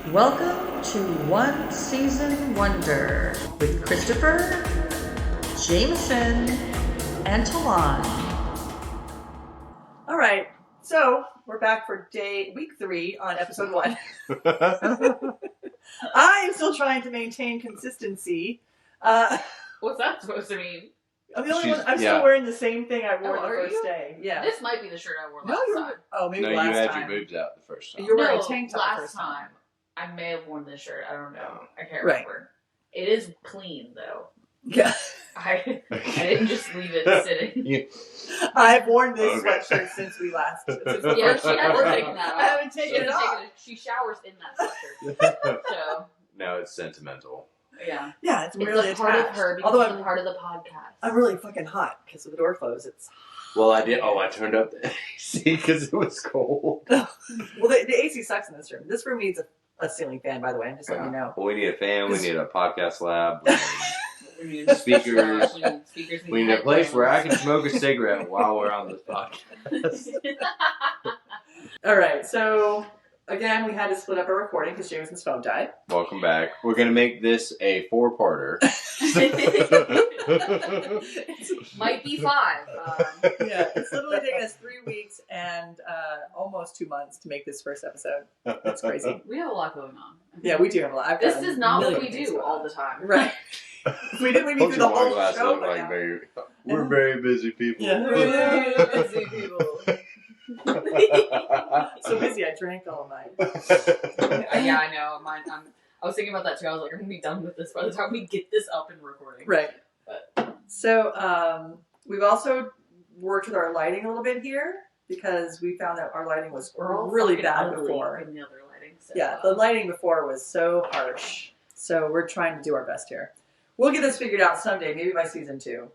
Welcome to One Season Wonder with Christopher, Jameson, and Talon. All right, so we're back for week 3 on episode 1. I am still trying to maintain consistency. What's that supposed to mean? I'm the only one. I'm still wearing the same thing I wore the first day. Yeah. This might be the shirt I wore last time. Oh, maybe no, last time. you had your boobs out the first time. You were wearing a tank top last the first time. I may have worn this shirt. I don't know. I can't Right. remember. It is clean though. Yeah. I didn't just leave it sitting. I've worn this sweatshirt since we last. Yeah, she hasn't taken that off. I haven't taken it off. She showers in that sweatshirt. So now it's sentimental. yeah. Yeah, it's really a part attached. of her. Although I'm part of the podcast. I'm really fucking hot because of the door closed. It's Well, I did. Oh, I turned up the AC because it was cold. well, the AC sucks in this room. This room needs a ceiling fan, by the way. I'm just letting you know. Well, we need a fan. We need a podcast lab. We need Speakers. Speakers. We need a place where I can smoke a cigarette while we're on this podcast. All right, so again, we had to split up our recording because Jameson's phone died. Welcome back. We're gonna make this a 4-parter. Might be 5. Yeah, it's literally taken us 3 weeks and almost 2 months to make this first episode. That's crazy. We have a lot going on. Yeah, we do have a lot. This is not what we do all the time. Right. We didn't do the whole show. Like we're very busy people. Yeah. We're busy people. So busy, I drank all night. Yeah, I know. I was thinking about that too. I was like, I'm gonna be done with this by the time we get this up and recording. Right. But. So we've also worked with our lighting a little bit here because we found that our lighting was really bad before. In the other lighting, so, Yeah, the lighting before was so harsh. So we're trying to do our best here. We'll get this figured out someday, maybe by season 2.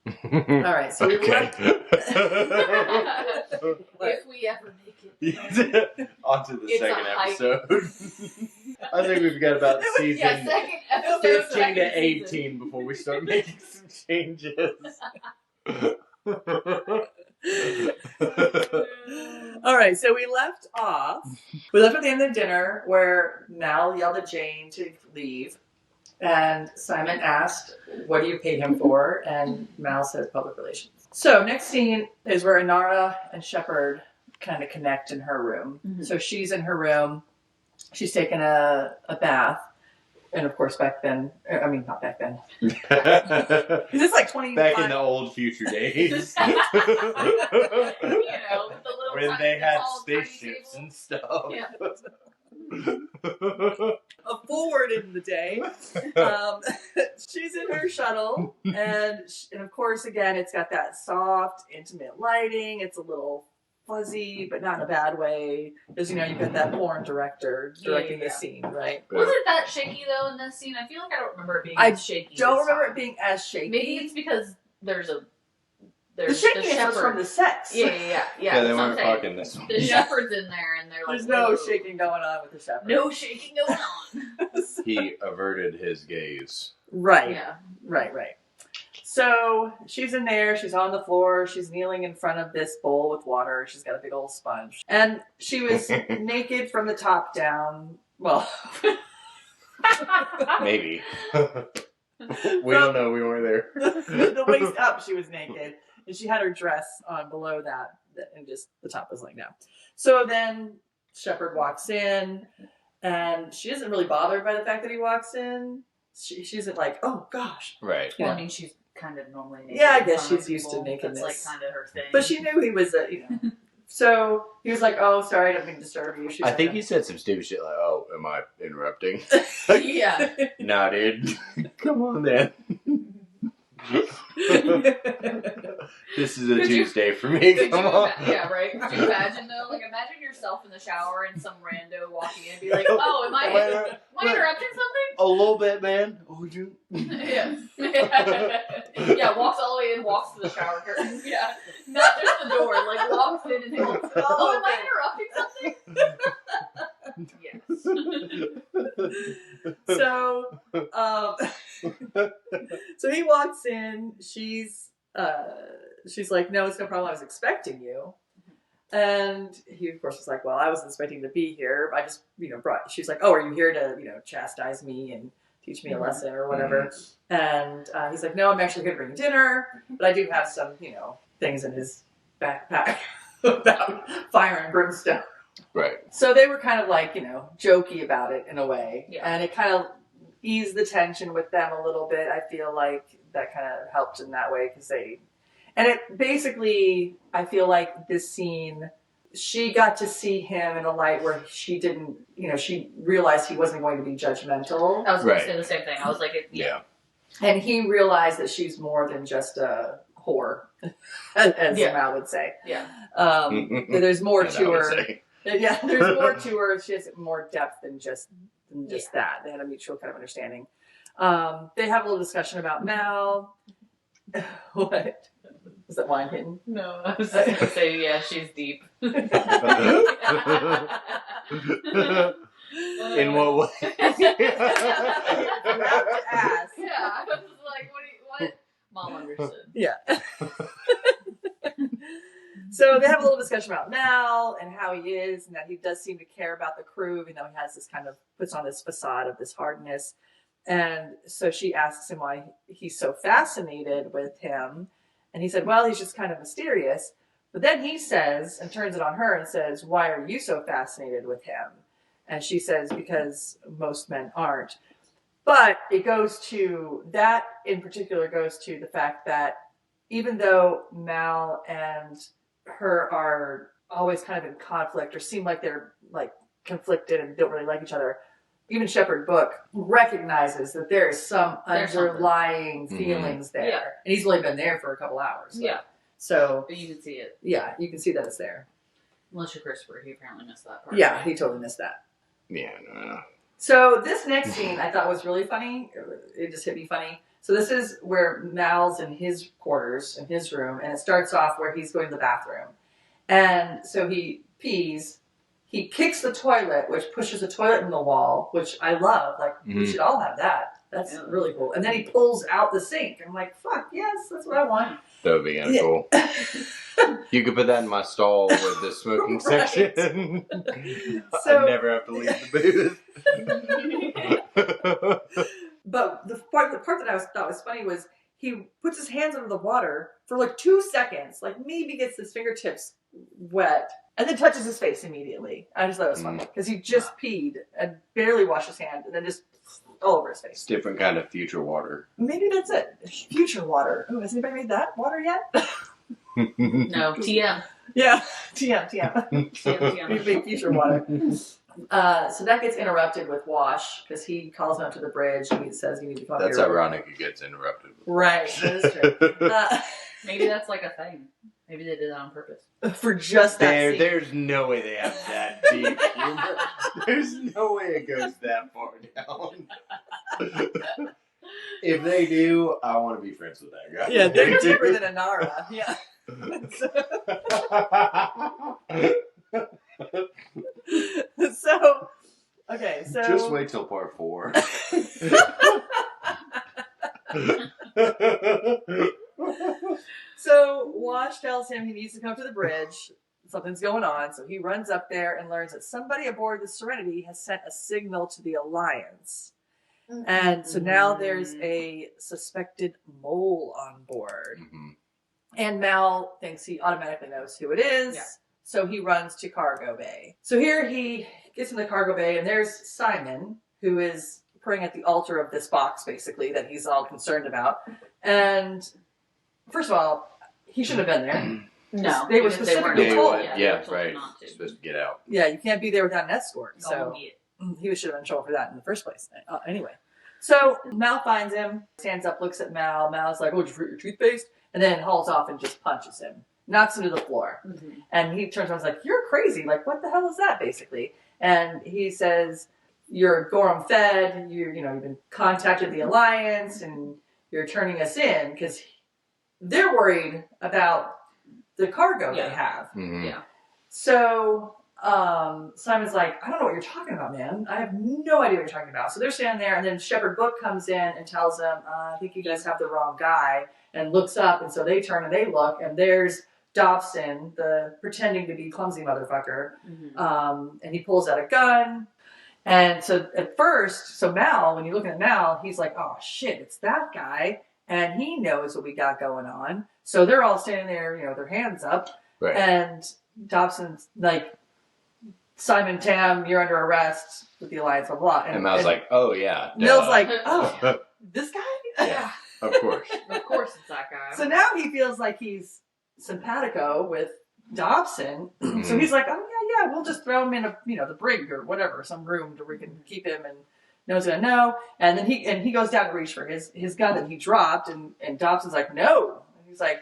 All right, so we left. If we ever make it. On to the It's second a episode. I think we've got about season Second episode, 15 second to 18 season. before we start making some changes. All right, so we left off. We left at the end of dinner where Mal yelled at Jane to leave. And Simon asked, what do you pay him for? And Mal says public relations. So next scene is where Inara and Shepard kind of connect in her room. Mm-hmm. So she's in her room. She's taken a bath. And of course back then, I mean not back then. Is this like 20 Back in the old future days. You know, with the little when they had spaceships and stuff. Yeah. Forward in the day. She's in her shuttle, and of course, again, it's got that soft, intimate lighting. It's a little fuzzy, but not in a bad way. Because, you know, you've got that porn director directing the scene, right? Wasn't that shaky, though, in this scene? I feel like I don't remember it being shaky. I don't remember it being as shaky. Maybe it's because there's the shakiness was from the sex. Yeah. Yeah, they weren't fucking this one. The Shepard's in there, and they're like, there's no shaking going on with the Shepard. No shaking going on. He averted his gaze. Right. Yeah. Right. So she's in there. She's on the floor. She's kneeling in front of this bowl with water. She's got a big old sponge. And she was naked from the top down. Well, maybe. We don't know. We weren't there. The waist up, she was naked. And she had her dress on below that, and just the top was laying down. So then Shepard walks in, and she isn't really bothered by the fact that he walks in. She isn't like, oh gosh. Right. Well, I mean, she's kind of normally naked. Yeah, I guess she's used to nakedness. That's like kind of her thing. But she knew he was So he was like, oh, sorry, I don't mean to disturb you. I think he said some stupid shit like, oh, am I interrupting? Yeah. Nah, dude. Come on, then. This is a Tuesday for me. Come on. Yeah, right? Could you imagine, though? Like, imagine yourself in the shower and some rando walking in and be like, oh, am I interrupting something? A little bit, man. Oh, you? Yeah. Yeah, walks all the way in, walks to the shower curtain. Yeah. Not just the door, like, walks in and goes, oh, am I interrupting something? Yes. So he walks in. She's like, no, it's no problem. I was expecting you. And he, of course, was like, well, I wasn't expecting to be here. I just, she's like, oh, are you here to, chastise me and teach me a lesson or whatever? And he's like, no, I'm actually here to bring dinner, but I do have some, things in his backpack about fire and brimstone. Right. So they were kind of like, jokey about it in a way. Yeah. And it kind of eased the tension with them a little bit. I feel like that kind of helped in that way because and it basically, I feel like this scene, she got to see him in a light where she didn't, she realized he wasn't going to be judgmental. I was going to say the same thing. I was like, yeah. And he realized that she's more than just a whore, as Mal would say. Yeah. There's more to her. Yeah, there's more to her. She has more depth than just that. They had a mutual kind of understanding. They have a little discussion about Mal. What? Was that wine hitting? No, I was just going to say, yeah, she's deep. In what way? Ass. Yeah, I was like, what? Mom understood. Yeah. So they have a little discussion about Mal and how he is, and that he does seem to care about the crew, even though he has this kind of puts on this facade of this hardness. And so she asks him why he's so fascinated with him. And he said, well, he's just kind of mysterious. But then he says, and turns it on her and says, why are you so fascinated with him? And she says, because most men aren't. But it goes to, that in particular goes to the fact that even though Mal and her are always kind of in conflict or seem like they're like conflicted and don't really like each other, even Shepherd Book recognizes that there is some underlying feelings there. Yeah. And he's only been there for a couple hours. Yeah. So. But you can see it. Yeah, you can see that it's there. Unless you're Christopher, he apparently missed that part. Yeah, he totally missed that. Yeah, no. So this next scene I thought was really funny. It just hit me funny. So this is where Mal's in his quarters, in his room, and it starts off where he's going to the bathroom. And so he pees. He kicks the toilet, which pushes the toilet in the wall, which I love. Like, we should all have that. That's really cool. And then he pulls out the sink. I'm like, fuck, yes, that's what I want. That would be kind of cool. You could put that in my stall with the smoking section. So, I never have to leave the booth. But the part that I thought was funny was he puts his hands under the water for like 2 seconds, like maybe gets his fingertips wet, and then touches his face immediately. I just thought it was funny because he just peed and barely washed his hand, and then just all over his face. It's different kind of future water. Maybe that's it. Future water. Oh, has anybody made that water yet? No, TM. Yeah, TM. TM. Future water. So that gets interrupted with Wash because he calls him up to the bridge and he says, "You need to come up here." That's ironic. It gets interrupted. Right, that is true. Maybe that's like a thing. Maybe they did that on purpose. For just that scene. There's no way they have that deep humor. There's no way it goes that far down. If they do, I want to be friends with that guy. Yeah, they're deeper than Anara. Yeah. So just wait till part 4. So Wash tells him he needs to come to the bridge. Something's going on, so he runs up there and learns that somebody aboard the Serenity has sent a signal to the Alliance. And so now there's a suspected mole on board. And Mal thinks he automatically knows who it is. Yeah. So he runs to cargo bay. So here he gets in the cargo bay, and there's Simon, who is praying at the altar of this box, basically, that he's all concerned about. And first of all, he shouldn't have been there. No. They were specifically told. Yeah, right. You're supposed to get out. Yeah, you can't be there without an escort. So he should have been in trouble for that in the first place. Anyway. So Mal finds him, stands up, looks at Mal. Mal's like, "Oh, did you forget your toothpaste?" And then hauls off and just punches him. Knocks him to the floor. And he turns around and is like, "You're crazy. Like, what the hell is that?" basically. And he says, "You're Gorham Fed. You've been contacted the Alliance, and you're turning us in," because they're worried about the cargo they have. Yeah. So Simon's like, "I don't know what you're talking about, man. I have no idea what you're talking about." So they're standing there, and then Shepherd Book comes in and tells them, "I think you guys have the wrong guy," and looks up, and so they turn and they look, and there's Dobson, the pretending to be clumsy motherfucker, Mm-hmm. and he pulls out a gun. And so at first, Mal, when you look at Mal, he's like, oh shit, it's that guy. And he knows what we got going on. So they're all standing there, their hands up. Right. And Dobson's like, Simon Tam, you're under arrest with the Alliance, blah, blah. And Mal's like, oh yeah. Mil's like, oh, this guy? Yeah, of course. Of course it's that guy. So now he feels like he's simpatico with Dobson. So he's like, oh yeah, we'll just throw him in the brig or whatever, some room where we can keep him and no one's gonna know. And then he goes down to reach for his gun that he dropped, and Dobson's like, no. And he's like,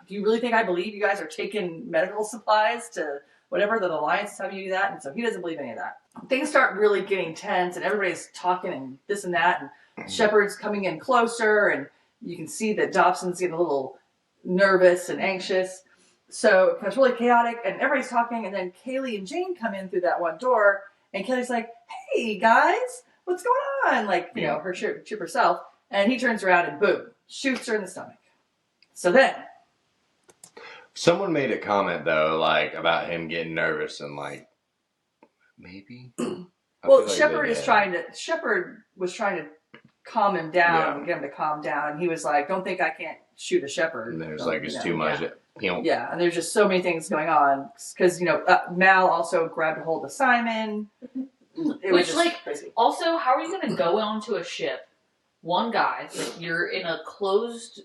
do you really think I believe you guys are taking medical supplies to whatever the Alliance is having you do that? And so he doesn't believe any of that. Things start really getting tense, and everybody's talking and this and that, and Shepard's coming in closer, and you can see that Dobson's getting a little nervous and anxious. So it becomes really chaotic, and everybody's talking, and then Kaylee and Jane come in through that one door, and Kaylee's like, hey, guys, what's going on? Like, her chip herself. And he turns around and boom, shoots her in the stomach. So then. Someone made a comment, though, like, about him getting nervous and, like, maybe? Well, like Shepard was trying to calm him down and get him to calm down. And he was like, don't think I can't shoot a Shepard. And there's like, it's too much. Yeah, and there's just so many things going on. Because, Mal also grabbed a hold of Simon. It was just crazy. Also, how are you going to go onto a ship, one guy, you're in a closed,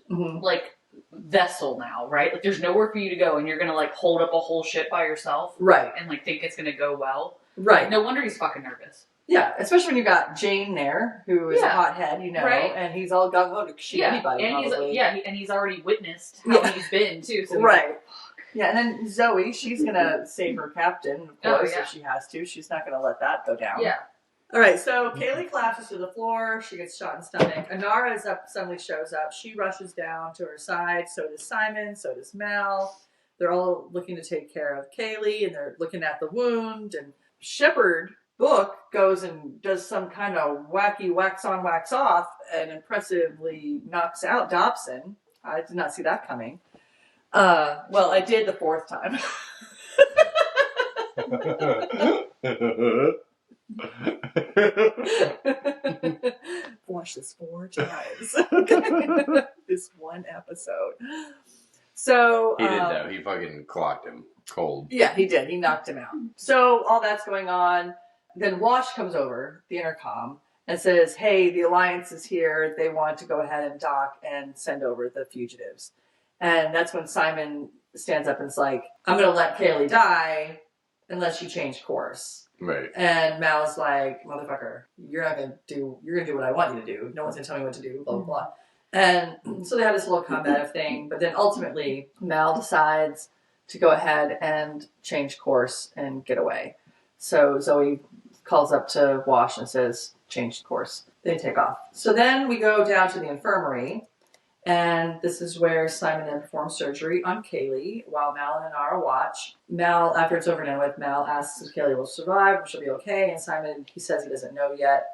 vessel now, right? Like, there's nowhere for you to go, and you're going to, hold up a whole ship by yourself? Right. And, think it's going to go well? Right. No wonder he's fucking nervous. Yeah, especially when you got Jane there, who is a hothead, right. And he's all gung-ho to shoot anybody, and probably. He's already witnessed how he's been, too. So right. Yeah, and then Zoe, she's going to save her captain, of course, if she has to. She's not going to let that go down. Yeah. All right, so Kaylee collapses to the floor. She gets shot in the stomach. Inara suddenly shows up. She rushes down to her side. So does Simon. So does Mal. They're all looking to take care of Kaylee, and they're looking at the wound. And Shepard Book goes and does some kind of wacky wax on, wax off, and impressively knocks out Dobson. I did not see that coming. Well, I did the fourth time. Watch this 4 times. This one episode. So he did though. He fucking clocked him cold. Yeah, he did. He knocked him out. So all that's going on. Then Wash comes over the intercom and says, "Hey, the Alliance is here. They want to go ahead and dock and send over the fugitives." And that's when Simon stands up and is like, "I'm going to let Kaylee die unless you change course." Right. And Mal's like, "Motherfucker, you're going to do what I want you to do. No one's going to tell me what to do, blah, blah, blah." And so they have this little combative thing, but then ultimately Mal decides to go ahead and change course and get away. So Zoe calls up to Wash and says, change course. They take off. So then we go down to the infirmary, and this is where Simon then performs surgery on Kaylee while Mal and Inara watch. Mal, after it's over and done with, Mal asks if Kaylee will survive, if she'll be okay, and Simon, he says he doesn't know yet.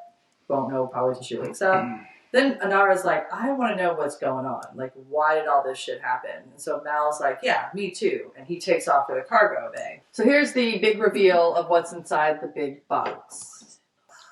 Won't know probably until she wakes up. Then Inara's like, I want to know what's going on. Like, why did all this shit happen? And so Mal's like, yeah, me too. And he takes off to the cargo bay. So here's the big reveal of what's inside the big box.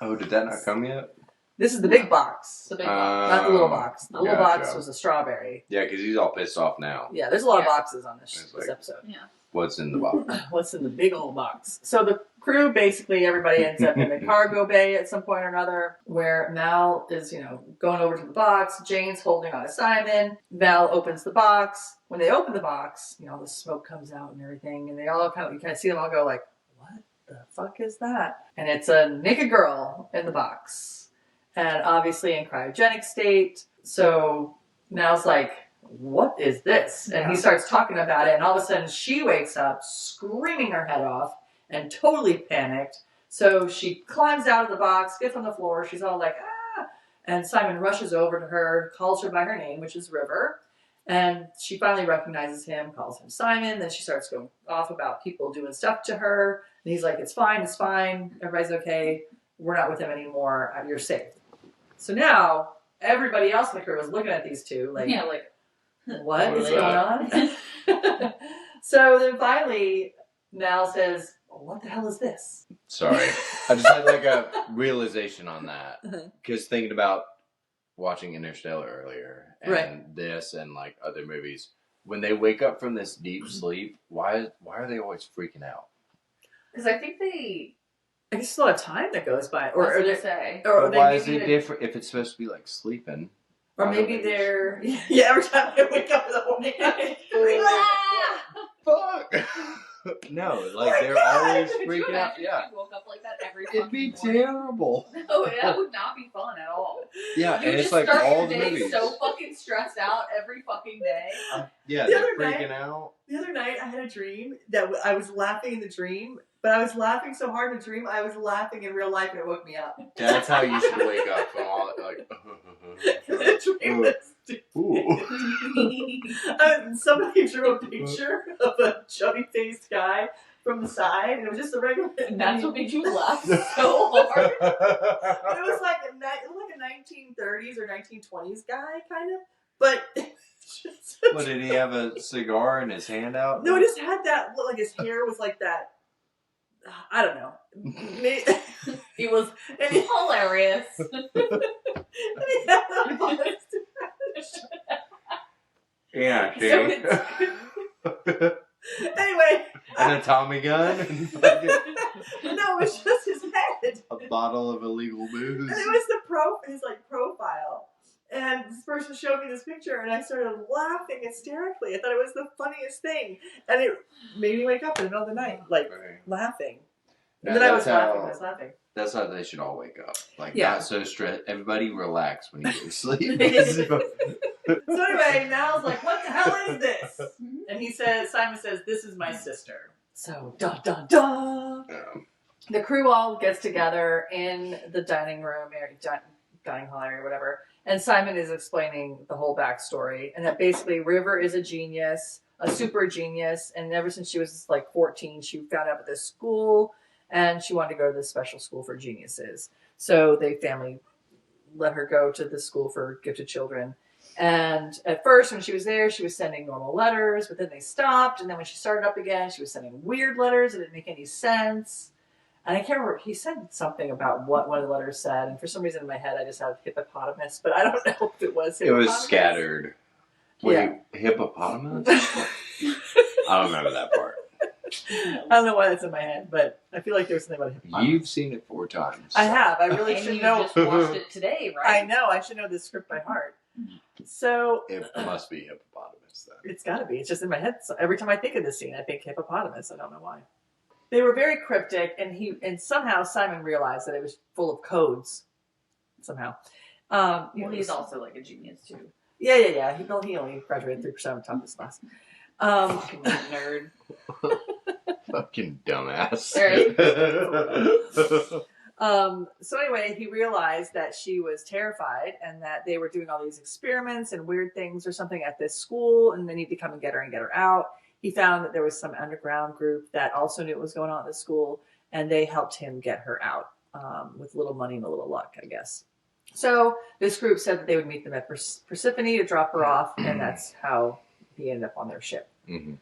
Oh, did that not come yet? This is the big box. The big box. Not the little box. The little Gotcha. box was a strawberry. Yeah, because he's all pissed off now. Yeah, there's a lot of boxes on this episode. Yeah. What's in the box? What's in the big old box? So the crew, basically, everybody ends up in the cargo bay at some point or another, where Mal is, going over to the box. Jane's holding on to Simon. Mal opens the box. When they open the box, the smoke comes out and everything, and they all you kind of see them all go like, what the fuck is that? And it's a naked girl in the box. And obviously in cryogenic state. So Mal's like, what is this? And he starts talking about it, and all of a sudden she wakes up screaming her head off and totally panicked. So she climbs out of the box, gets on the floor, she's all like, ah! And Simon rushes over to her, calls her by her name, which is River, and she finally recognizes him, calls him Simon. Then she starts going off about people doing stuff to her, and he's like, it's fine, everybody's okay, we're not with him anymore, you're safe. So now everybody else in the crew is looking at these two like, what What is is going on? So then finally, Mal says, what the hell is this? Sorry. I just had like a realization on that. Uh-huh. Because thinking about watching Interstellar earlier and Right. this and like other movies, when they wake up from this deep sleep, why are they always freaking out? Because I think they. I guess there's a lot of time that goes by. I was Or gonna they say. But why is it different if it's supposed to be like sleeping? Or Why maybe don't they they're yeah. Every time I wake up in the morning, Fuck! No, like my they're God! always Could you freaking out. imagine Yeah. if you woke up like that every It'd be fucking morning? terrible. No, that would not be fun at all. Yeah, You and would it's just like start all your the day movies. so fucking stressed out every fucking day. Yeah, The they're other freaking night- out. The other night, I had a dream that I was laughing in the dream, but I was laughing so hard in the dream, I was laughing in real life, and it woke me up. That's how you should wake up from all like. The dream was Ooh. somebody drew a picture of a chubby-faced guy from the side, and it was just a regular. And that's what made you laugh so hard. But it was like a 1930s or 1920s guy, kind of. But What, did he have a cigar in his hand out? no, it just had that look. Like his hair was like that. I don't know. It was hilarious. Yeah, So see? Anyway, An Tommy gun and fucking no, it was just his head. a bottle of illegal booze. And it was his profile. And this person showed me this picture, and I started laughing hysterically. I thought it was the funniest thing, and it made me wake up in the middle of the night, like laughing. And then I was laughing. That's how they should all wake up. Like, Yeah. not so stressed. Everybody relax when you go to sleep. So anyway, Mal's like, "What the hell is this?" And Simon says, "This is my sister." So da da da. The crew all gets together in the dining room area, dining hall area, whatever. And Simon is explaining the whole backstory, and that basically River is a genius, a super genius, and ever since she was like 14, she found out at this school, and she wanted to go to this special school for geniuses. So the family let her go to the school for gifted children. And at first, when she was there, she was sending normal letters, but then they stopped. And then when she started up again, she was sending weird letters that didn't make any sense. And I can't remember, he said something about what one of the letters said. And for some reason in my head, I just have hippopotamus, but I don't know if it was It was hippopotamus. scattered. Yeah. Wait, hippopotamus? I don't remember that part. I don't know why that's in my head, but I feel like there's something about hippopotamus. You've seen it 4 times. I have. I really And should you know. just watched it today, I right? know. I should know this script by heart. So It must be hippopotamus then. it's got to be. It's just in my head. So every time I think of this scene, I think hippopotamus. I don't know why. They were very cryptic, and somehow Simon realized that it was full of codes. Somehow. Well, he's also like a genius too. Yeah. He only graduated 3% of the top of his class. Fucking nerd. Fucking dumbass. So anyway, he realized that she was terrified and that they were doing all these experiments and weird things or something at this school, and they need to come and get her out. He found that there was some underground group that also knew what was going on at the school, and they helped him get her out with a little money and a little luck, I guess. So this group said that they would meet them at Persephone to drop her off, and that's how he ended up on their ship. Mm-hmm.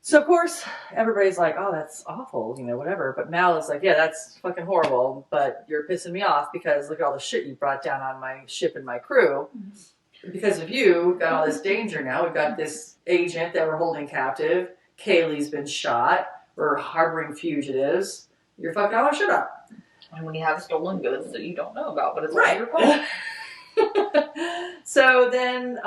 So, of course, everybody's like, oh, that's awful, whatever. But Mal is like, yeah, that's fucking horrible, but you're pissing me off because look at all the shit you brought down on my ship and my crew. Because of you, we've got all this danger now. We've got this agent that we're holding captive. Kaylee's been shot. We're harboring fugitives. You're fucking all shit up. And when you have stolen goods that you don't know about, but it's Right. not your fault. So then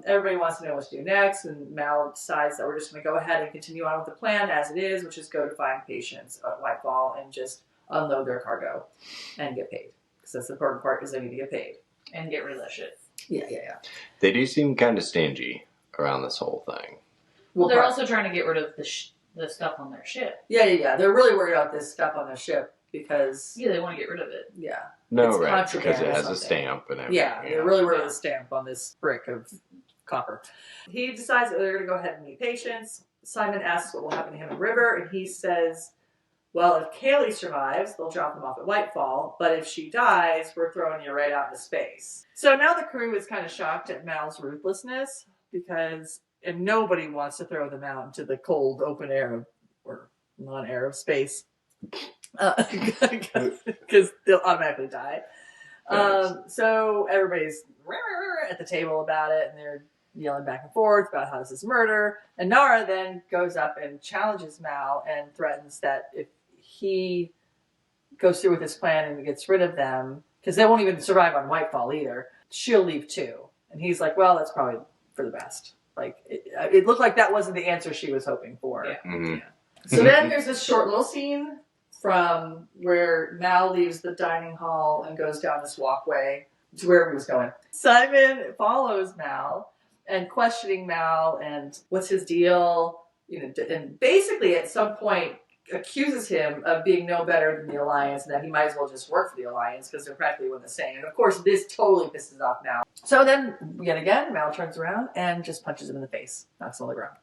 everybody wants to know what to do next, and Mal decides that we're just going to go ahead and continue on with the plan as it is, which is go to find patients at Whitefall and just unload their cargo and get paid. Because that's the important part, is they need to get paid. And get rid of that shit. Yeah. They do seem kind of stingy around this whole thing. Well, they're also trying to get rid of the stuff on their ship. Yeah. They're really worried about this stuff on the ship because, Yeah, they want to get rid of it. yeah. No, It's right, contraband because it or has a something. stamp and everything. Yeah, they're really worried about the stamp on this brick of copper. He decides that they're going to go ahead and meet patients. Simon asks what will happen to him and River, and he says, well, if Kaylee survives, they'll drop him off at Whitefall, but if she dies, we're throwing you right out into space. So now the crew is kind of shocked at Mal's ruthlessness and nobody wants to throw them out into the cold open air or non-air of space because they'll automatically die. So everybody's at the table about it, and they're yelling back and forth about how this is murder. And Nara then goes up and challenges Mal and threatens that if he goes through with his plan and gets rid of them, because they won't even survive on Whitefall either, she'll leave too. And he's like, well, that's probably for the best. Like, it looked like that wasn't the answer she was hoping for. Yeah. Mm-hmm. Yeah. So then there's this short little scene from where Mal leaves the dining hall and goes down this walkway to wherever he was going. Simon follows Mal and questioning Mal and what's his deal, and basically at some point accuses him of being no better than the Alliance and that he might as well just work for the Alliance because they're practically one the same. And of course, this totally pisses off Mal. So then, yet again, Mal turns around and just punches him in the face, knocks him on the ground.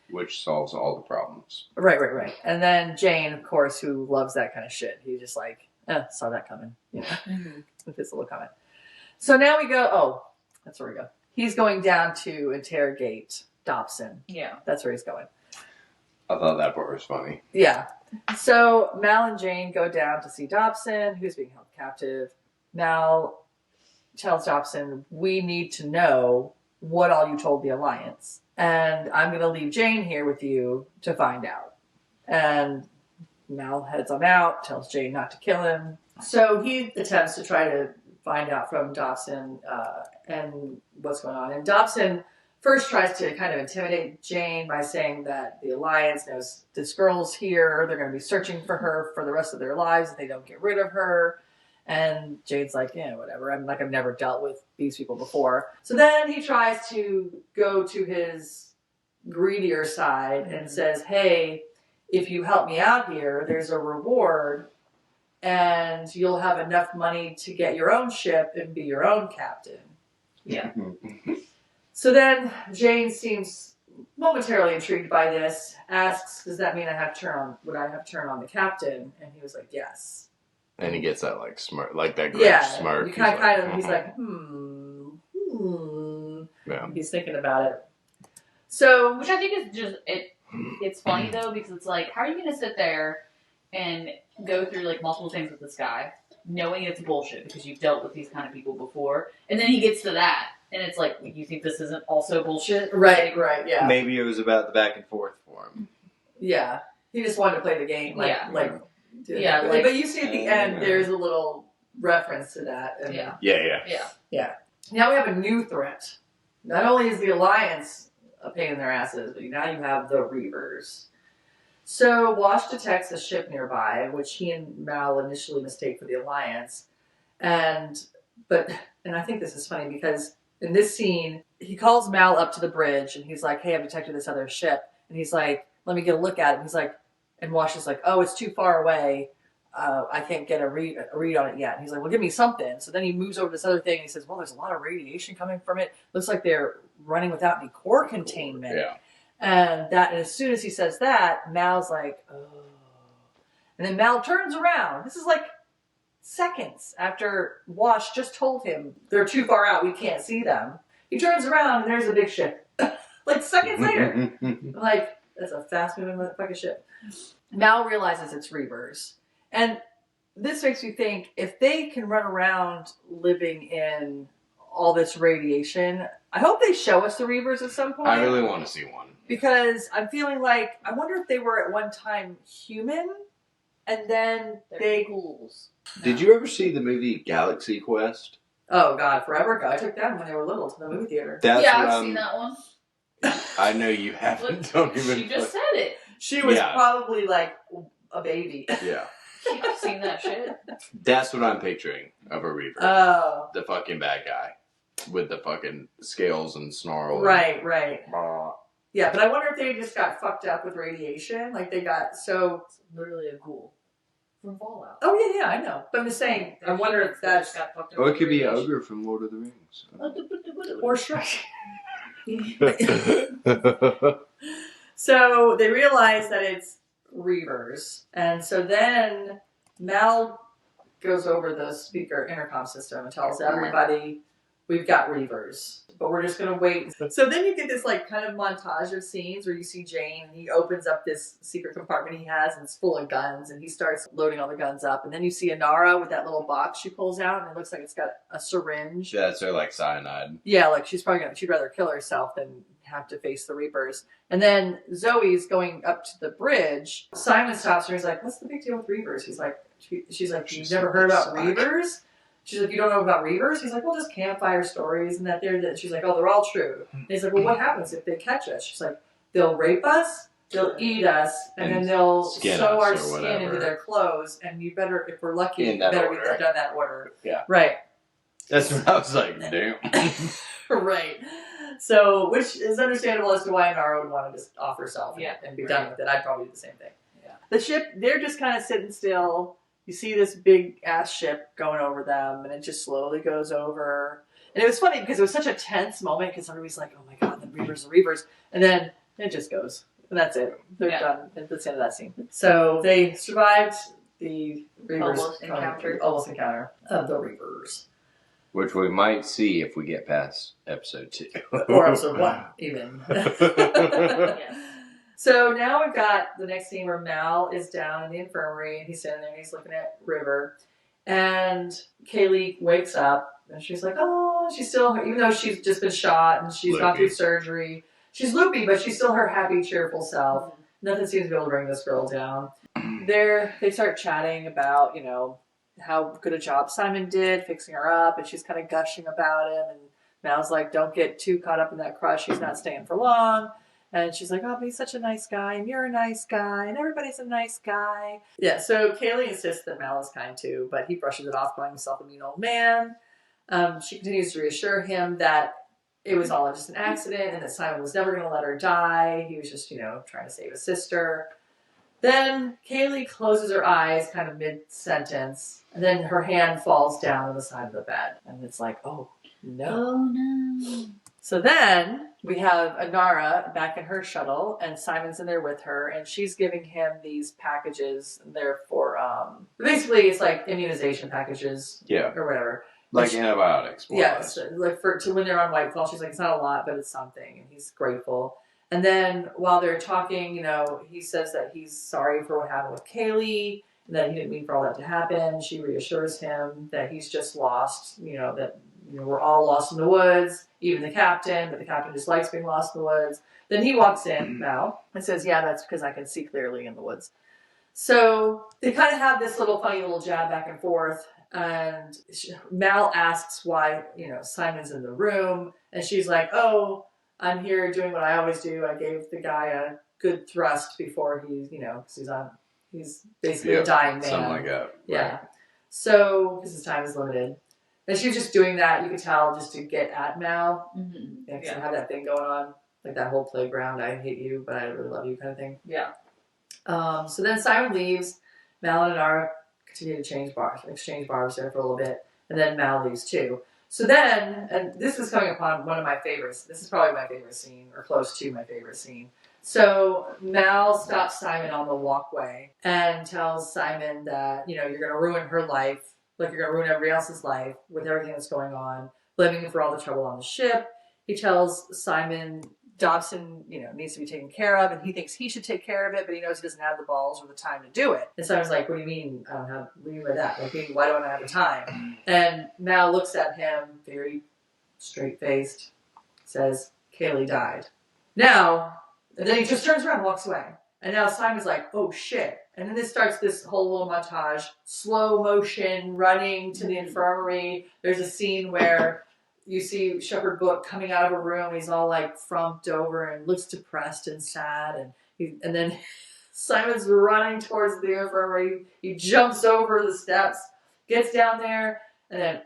Which solves all the problems. Right. And then Jane, of course, who loves that kind of shit. He just saw that coming, with his little comment. So now we go, that's where we go. He's going down to interrogate Dobson. Yeah. That's where he's going. I thought that part was funny. Yeah. So Mal and Jane go down to see Dobson, who's being held captive. Mal tells Dobson, we need to know what all you told the Alliance. And I'm going to leave Jane here with you to find out. And Mal heads on out, tells Jane not to kill him. So he attempts to try to find out from Dobson and what's going on. And Dobson first tries to kind of intimidate Jane by saying that the Alliance knows this girl's here. They're going to be searching for her for the rest of their lives if they don't get rid of her. And Jane's like, yeah, whatever. I've never dealt with these people before. So then he tries to go to his greedier side and says, hey, if you help me out here, there's a reward and you'll have enough money to get your own ship and be your own captain. Yeah. So then Jane seems momentarily intrigued by this, asks, does that mean would I have to turn on the captain? And he was like, yes. And he gets that smirk, that great smirk. He's like, Yeah. He's thinking about it. So, which I think is just it's funny though, because it's like, how are you going to sit there and go through multiple things with this guy, knowing it's bullshit because you've dealt with these kind of people before, and then he gets to that, and it's like, you think this isn't also bullshit? Right, yeah. Maybe it was about the back and forth for him. Yeah, he just wanted to play the game, but you see at the end, there's a little reference to that. And Yeah. Now we have a new threat. Not only is the Alliance a pain in their asses, but now you have the Reavers. So Wash detects a ship nearby, which he and Mal initially mistake for the Alliance. And I think this is funny because in this scene, he calls Mal up to the bridge and he's like, hey, I've detected this other ship. And he's like, let me get a look at it. And he's like, and Wash is like, oh, it's too far away. I can't get a read on it yet. And he's like, well, give me something. So then he moves over to this other thing and he says, well, there's a lot of radiation coming from it. Looks like they're running without any core containment. Yeah. And as soon as he says that, Mal's like, oh. And then Mal turns around. This is seconds after Wash just told him they're too far out. We can't see them. He turns around and there's a big ship. Seconds later. That's a fast moving motherfucking ship. Mal realizes it's Reavers. And this makes me think, if they can run around living in all this radiation, I hope they show us the Reavers at some point. I really want to see one. Because I'm feeling I wonder if they were at one time human, and then they're ghouls. Did you ever see the movie Galaxy Quest? Oh God, forever ago. I took them when they were little to the movie theater. I've seen that one. I know you haven't. Don't even. She just said it. She was probably a baby. Yeah. I've seen that shit. That's what I'm picturing of a Reaver. Oh. The fucking bad guy. With the fucking scales and snarl. Right. Yeah, but I wonder if they just got fucked up with radiation. They got so... It's literally a ghoul. From Fallout. Oh, yeah, I know. But I'm just saying, I wonder if that's... got fucked up. Or it could be Ogre from Lord of the Rings. Or Shrek. So they realize that it's Reavers. And so then Mal goes over the speaker intercom system and tells everybody we've got Reavers, but we're just gonna wait. So then you get this like kind of montage of scenes where you see Jane and he opens up this secret compartment he has and it's full of guns and he starts loading all the guns up. And then you see Inara with that little box she pulls out and it looks like it's got a syringe. Yeah, so like cyanide. Yeah, like she'd rather kill herself than have to face the Reapers. And then Zoe's going up to the bridge. Simon stops her. He's like, "What's the big deal with Reavers?" He's like, she's like, "You've never heard about Reavers?" She's like, "You don't know about Reavers?" He's like, "Well, just campfire stories and that they're." She's like, "Oh, they're all true." And he's like, "Well, what happens if they catch us?" She's like, "They'll rape us, they'll eat us, and then they'll sew our skin into their clothes. And you better, if we're lucky, you better get done that order." Yeah. Right. That's what I was like, damn. Right. So, which is understandable as to why Inara would want to just off herself and be done with it. I'd probably do the same thing. Yeah. The ship, they're just kind of sitting still. You see this big ass ship going over them, and it just slowly goes over. And it was funny because it was such a tense moment because everybody's like, "Oh my god, the Reavers," and then it just goes, and that's it. They're done. That's the end of that scene. So they survived the Reavers almost encounter of the Reavers. Which we might see if we get past episode 2. Or episode 1, even. So now we've got the next scene where Mal is down in the infirmary and he's sitting there and he's looking at River. And Kaylee wakes up and she's like, oh, she's still, even though she's just been shot and she's gone through surgery, she's loopy, but she's still her happy, cheerful self. Nothing seems to be able to bring this girl down. They start chatting about, you know, how good a job Simon did fixing her up, and she's kind of gushing about him, and Mal's like, don't get too caught up in that crush, he's not staying for long. And she's like, oh, but he's such a nice guy, and you're a nice guy, and everybody's a nice guy. Yeah, so Kaylee insists that Mal is kind too, but he brushes it off, calling himself a mean old man. She continues to reassure him that it was all just an accident and that Simon was never going to let her die. He was just, you know, trying to save his sister. Then Kaylee closes her eyes kind of mid-sentence, and then her hand falls down on the side of the bed. And it's like, oh, no. Oh, no. So then we have Inara back in her shuttle, and Simon's in there with her, and she's giving him these packages. They're for, basically, it's like immunization packages. Yeah. Or whatever. Like antibiotics. Yes. Like to when they're on White Claw, she's like, it's not a lot, but it's something. And he's grateful. And then while they're talking, you know, he says that he's sorry for what happened with Kaylee, and that he didn't mean for all that to happen. She reassures him that he's just lost, you know, that we're all lost in the woods, even the captain, but the captain just likes being lost in the woods. Then he walks in, Mal, and says, yeah, that's because I can see clearly in the woods. So they kind of have this funny little jab back and forth, and Mal asks why, you know, Simon's in the room, and she's like, oh, I'm here doing what I always do. I gave the guy a good thrust before he's, you know, because he's basically a dying man. Something like that. Yeah. Right. So, because his time is limited. And she was just doing that, you could tell, just to get at Mal. Mm-hmm. Yeah, because I have that thing going on. Like that whole playground, I hate you, but I really love you kind of thing. Yeah. So then Simon leaves. Mal and Inara continue to exchange barbs there for a little bit. And then Mal leaves too. So then, and this is coming upon one of my favorites. This is probably my favorite scene, or close to my favorite scene. So Mal stops Simon on the walkway and tells Simon that, you know, you're going to ruin her life, like you're going to ruin everybody else's life with everything that's going on, blaming him for all the trouble on the ship. He tells Simon Dobson, you know, needs to be taken care of, and he thinks he should take care of it, but he knows he doesn't have the balls or the time to do it. And Simon's like, what do you mean I don't have, what do you mean by that? Like, why don't I have the time? And Mal looks at him, very straight-faced, says, Kaylee died. Now, and then he just turns around and walks away. And now Simon's like, oh shit. And then this starts this whole little montage, slow motion, running to the infirmary. There's a scene where you see Shepherd Book coming out of a room. He's all like frumped over and looks depressed and sad. And then Simon's running towards the infirmary. He jumps over the steps, gets down there, and then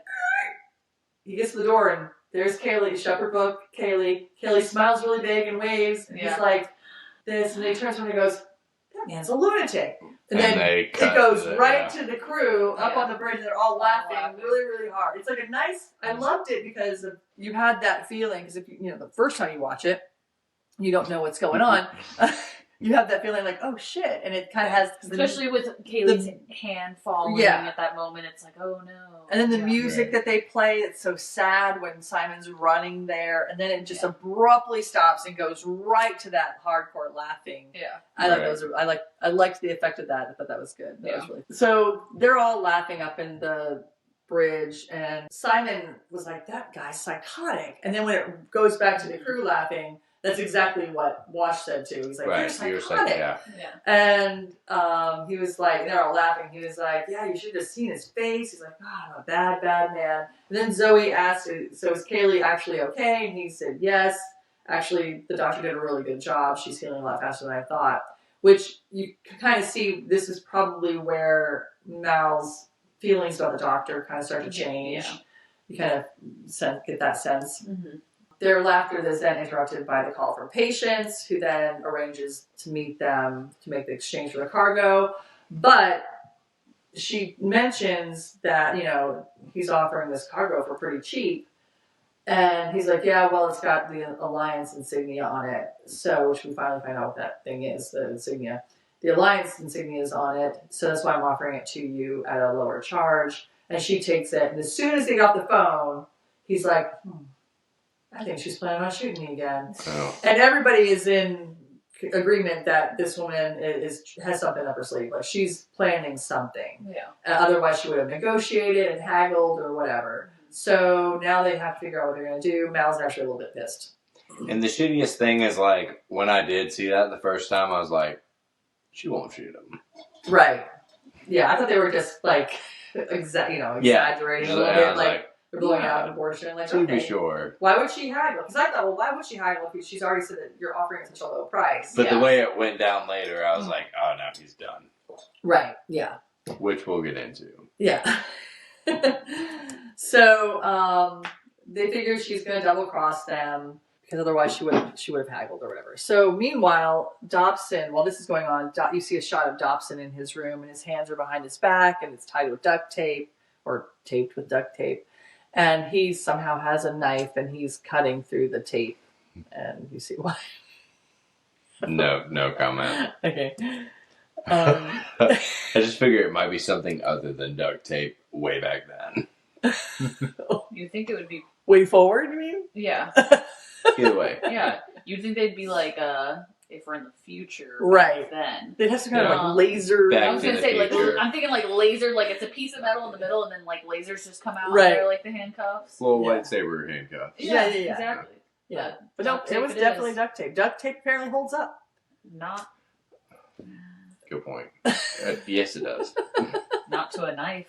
he gets to the door, and there's Kaylee, Shepherd Book, Kaylee. Kaylee smiles really big and waves, and he's like this, and then he turns around and goes, that man's a lunatic. And then it goes right to the crew up on the bridge, and they're all laughing really, really hard. It's like a nice, I loved it because you had that feeling, because if you know, the first time you watch it, you don't know what's going on. you have that feeling like, oh shit, and it kind of has, especially with Kaylee's hand falling at that moment. It's like, oh no. And then the music that they play, it's so sad when Simon's running there, and then it just abruptly stops and goes right to that hardcore laughing. Yeah, I liked the effect of that. I thought that was good. That was really so they're all laughing up in the bridge, and Simon was like, "That guy's psychotic." And then when it goes back to the crew laughing, that's exactly what Wash said too. He's like, "You're psychotic." And he was like, they're all laughing. He was like, "Yeah, you should have seen his face." He's like, "Oh, I'm a bad, bad man." And then Zoe asked, "So is Kaylee actually okay?" And he said, "Yes. Actually, the doctor did a really good job. She's healing a lot faster than I thought." Which you can kind of see, this is probably where Mal's feelings about the doctor kind of start to change. Yeah. You kind of get that sense. Mm-hmm. Their laughter is then interrupted by the call from patients, who then arranges to meet them to make the exchange for the cargo. But she mentions that, he's offering this cargo for pretty cheap. And he's like, "Yeah, well, it's got the Alliance insignia on it." So, which we finally find out what that thing is, the insignia. The Alliance insignia is on it, so that's why I'm offering it to you at a lower charge. And she takes it, and as soon as they got the phone, he's like, "I think she's planning on shooting me again." Oh. And everybody is in agreement that this woman has something up her sleeve. Like, she's planning something. Yeah. Otherwise, she would have negotiated and haggled or whatever. So now they have to figure out what they're going to do. Mal's actually a little bit pissed. And the shittiest thing is, like, when I did see that the first time, I was like, she won't shoot him. Right. Yeah, I thought they were just, like, exaggerating a little bit. Like, they're blowing out an abortion. Like, to be sure. Why would she haggle? Because I thought, well, why would she haggle if she's already said that you're offering such a low price? But the way it went down later, I was like, oh, now he's done. Right, yeah. Which we'll get into. Yeah. So they figure she's going to double cross them, because otherwise she would have haggled or whatever. So meanwhile, Dobson, while this is going on, you see a shot of Dobson in his room, and his hands are behind his back, and it's tied with duct tape, or taped with duct tape. And he somehow has a knife, and he's cutting through the tape. And you see why. No comment. Okay. I just figure it might be something other than duct tape way back then. You think it would be way forward, you mean? Yeah. Either way. Yeah. You'd think they'd be like, if we're in the future, right? Then they'd have some kind of like laser. I was gonna say I'm thinking like laser, like it's a piece of metal in the middle, and then like lasers just come out. Right. They're like the handcuffs. Little lightsaber handcuffs. Yeah, exactly. Yeah, but no, it was definitely duct tape. Duct tape apparently holds up. Not. Good point. Yes, it does. Not to a knife.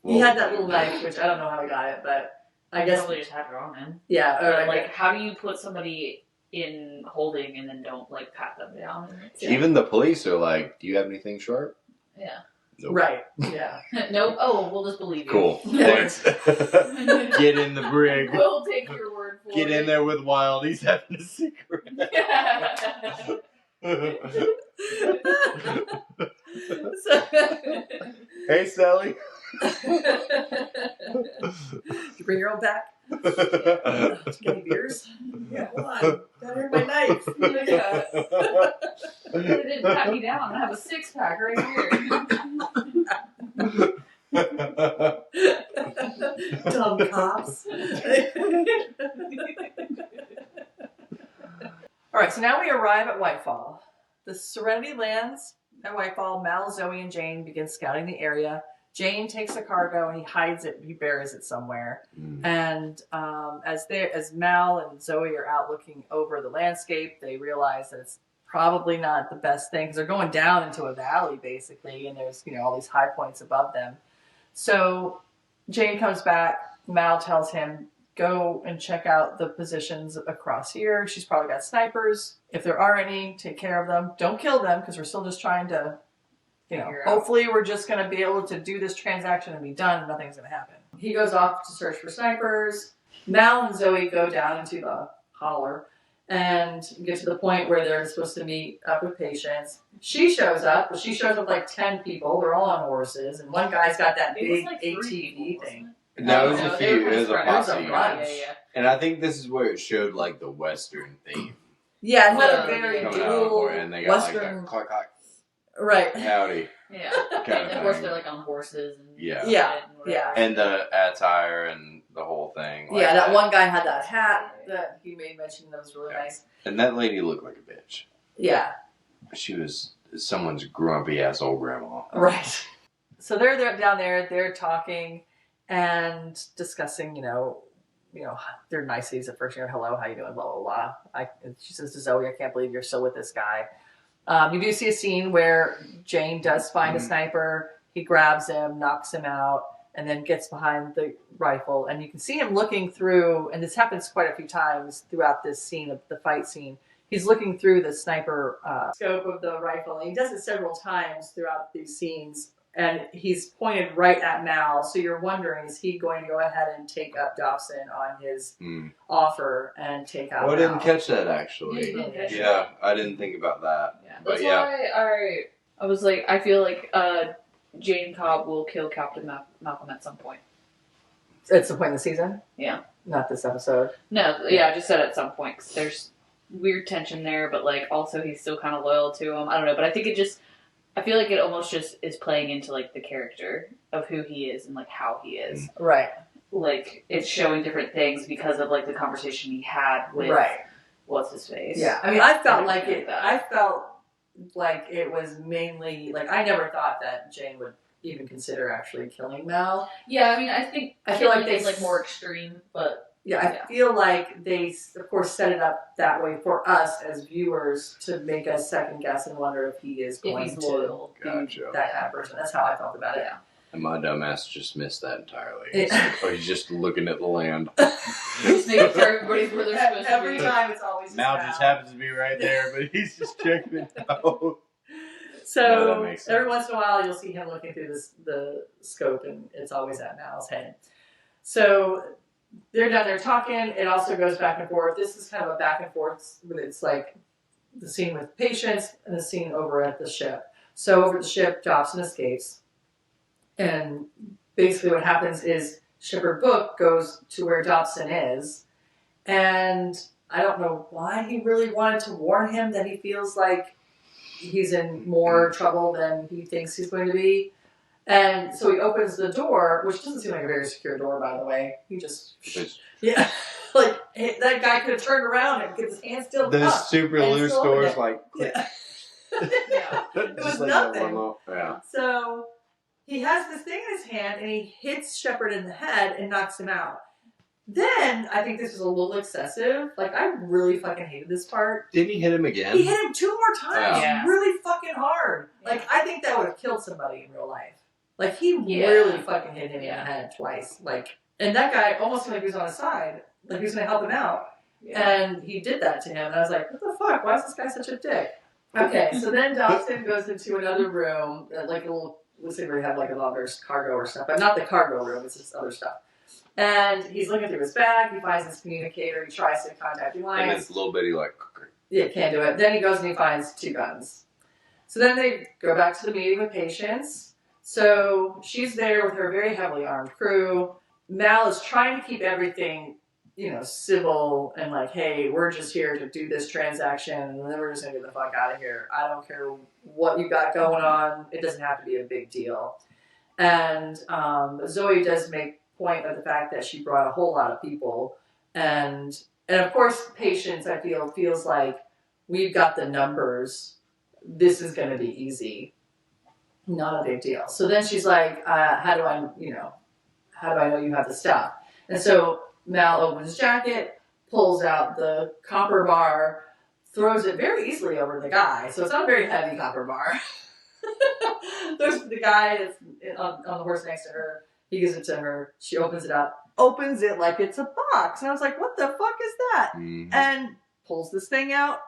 He had that little knife, which I don't know how he got it, but I guess probably just had it on him. Yeah, or like how do you put somebody in holding and then don't like pat them down? Even the police are like, "Do you have anything sharp?" Yeah. Nope. Right. Yeah. Nope. Oh, we'll just believe you. Cool. Thanks. Get in the brig. We'll take your word for it. Get in there with Wild. He's having a secret. Hey, Sally. Did you bring your own pack? Did you get any beers? Yeah, hold on. Got here my knife. Yeah. They didn't pat me down. I have a 6-pack right here. Dumb cops. Alright, so now we arrive at Whitefall. The Serenity lands at Whitefall. Mal, Zoe, and Jane begin scouting the area. Jane takes the cargo and he hides it. He buries it somewhere. And as Mal and Zoe are out looking over the landscape, they realize that it's probably not the best thing, because they're going down into a valley basically, and there's all these high points above them. So Jane comes back. Mal tells him, "Go and check out the positions across here. She's probably got snipers. If there are any, take care of them. Don't kill them, because we're still just trying to, hopefully we're just going to be able to do this transaction and be done and nothing's going to happen." He goes off to search for snipers. Mal and Zoe go down into the holler and get to the point where they're supposed to meet up with patients. She shows up, but she shows up like 10 people. They're all on horses, and one guy's got that big like ATV thing. No, it was a few. It was a posse. Yeah. And I think this is where it showed like the Western theme. Yeah, Well, another very coming out of the dual morning, and they got Western. like a clack clack, Right. howdy. Yeah. Kind And of of course thing. they're like on horses and Yeah. shit Yeah, and whatever. And the attire and the whole thing. Like Yeah, that one guy had that hat that he made mention that was really nice. And that lady looked like a bitch. Yeah. She was someone's grumpy ass old grandma. Right. So they're down there, they're talking and discussing, their niceties at first. Hello, how you doing? Blah blah blah. She says to Zoe, "I can't believe you're still with this guy." You do see a scene where Jane does find a sniper. He grabs him, knocks him out, and then gets behind the rifle. And you can see him looking through. And this happens quite a few times throughout this scene of the fight scene. He's looking through the sniper scope of the rifle, and he does it several times throughout these scenes. And he's pointed right at Mal, so you're wondering, is he going to go ahead and take up Dobson on his offer and take out Well, I Mal? didn't catch that actually. Yeah, I didn't think about that. Yeah. But That's why I was like, I feel like Jane Cobb will kill Captain Malcolm at some point. It's the point in the season? Yeah. Not this episode? No, yeah, I just said at some point, 'cause there's weird tension there, but like also he's still kind of loyal to him. I don't know, but I think I feel like it almost just is playing into like the character of who he is and like how he is. Right. Like it's showing different things because of like the conversation he had with what's his face. Yeah. I mean, I felt like it was mainly like I never thought that Jane would even consider actually killing Mal. Yeah, I mean, I feel like it's like more extreme, but I feel like they, of course, set it up that way for us as viewers to make us second guess and wonder if he is going he's to loyal. be that kind of person. That's how I felt about it. Yeah. And my dumbass just missed that entirely. Yeah. He's just looking at the land. Just making sure everybody's where they're supposed to be. Every time it's always Mal just happens to be right there, but he's just checking it out. So makes sense. every once in a while, you'll see him looking through the scope, and it's always at Mal's head. So they're down there talking. It also goes back and forth. This is kind of a back and forth. It's like the scene with patients and the scene over at the ship. So over at the ship, Dobson escapes, and basically what happens is Shipper Book goes to where Dobson is, and I don't know why he really wanted to warn him that he feels like he's in more trouble than he thinks he's going to be. And so he opens the door, which doesn't seem like a very secure door, by the way. He just, like that guy could have turned around and get his hand still up. Those super and loose still doors, open it. like click. Yeah. It was Just like nothing. that one yeah. So he has this thing in his hand, and he hits Shepard in the head and knocks him out. Then I think this was a little excessive. Like I really fucking hated this part. Didn't he hit him again? He hit him 2 more times, Yeah. really fucking hard. Like I think that would have killed somebody in real life. Like he really fucking hit him in the head twice. Like, and that guy almost seemed like he was on his side, like he was gonna help him out. Yeah. And he did that to him, and I was like, what the fuck? Why is this guy such a dick? Okay, so then Dobson goes into another room, like a little. Looks like they have like a lot of cargo or stuff, but not the cargo room. It's just other stuff. And he's looking through his bag. He finds his communicator. He tries to contact the alliance. And it's a little bitty like. Yeah, can't do it. Then he goes and he finds 2 guns. So then they go back to the meeting with patients. So she's there with her very heavily armed crew. Mal is trying to keep everything, civil and like, hey, we're just here to do this transaction and then we're just gonna get the fuck out of here. I don't care what you got going on. It doesn't have to be a big deal. And Zoe does make point of the fact that she brought a whole lot of people. And of course, patience, I feel, feels like we've got the numbers. This is going to be easy. Not a big deal. So then she's like, how do I know you have the stuff? And so Mal opens his jacket, pulls out the copper bar, throws it very easily over to the guy. So it's not a very heavy copper bar. There's the guy that's on the horse next to her. He gives it to her. She opens it up. Opens it like it's a box. And I was like, what the fuck is that? Mm-hmm. And pulls this thing out,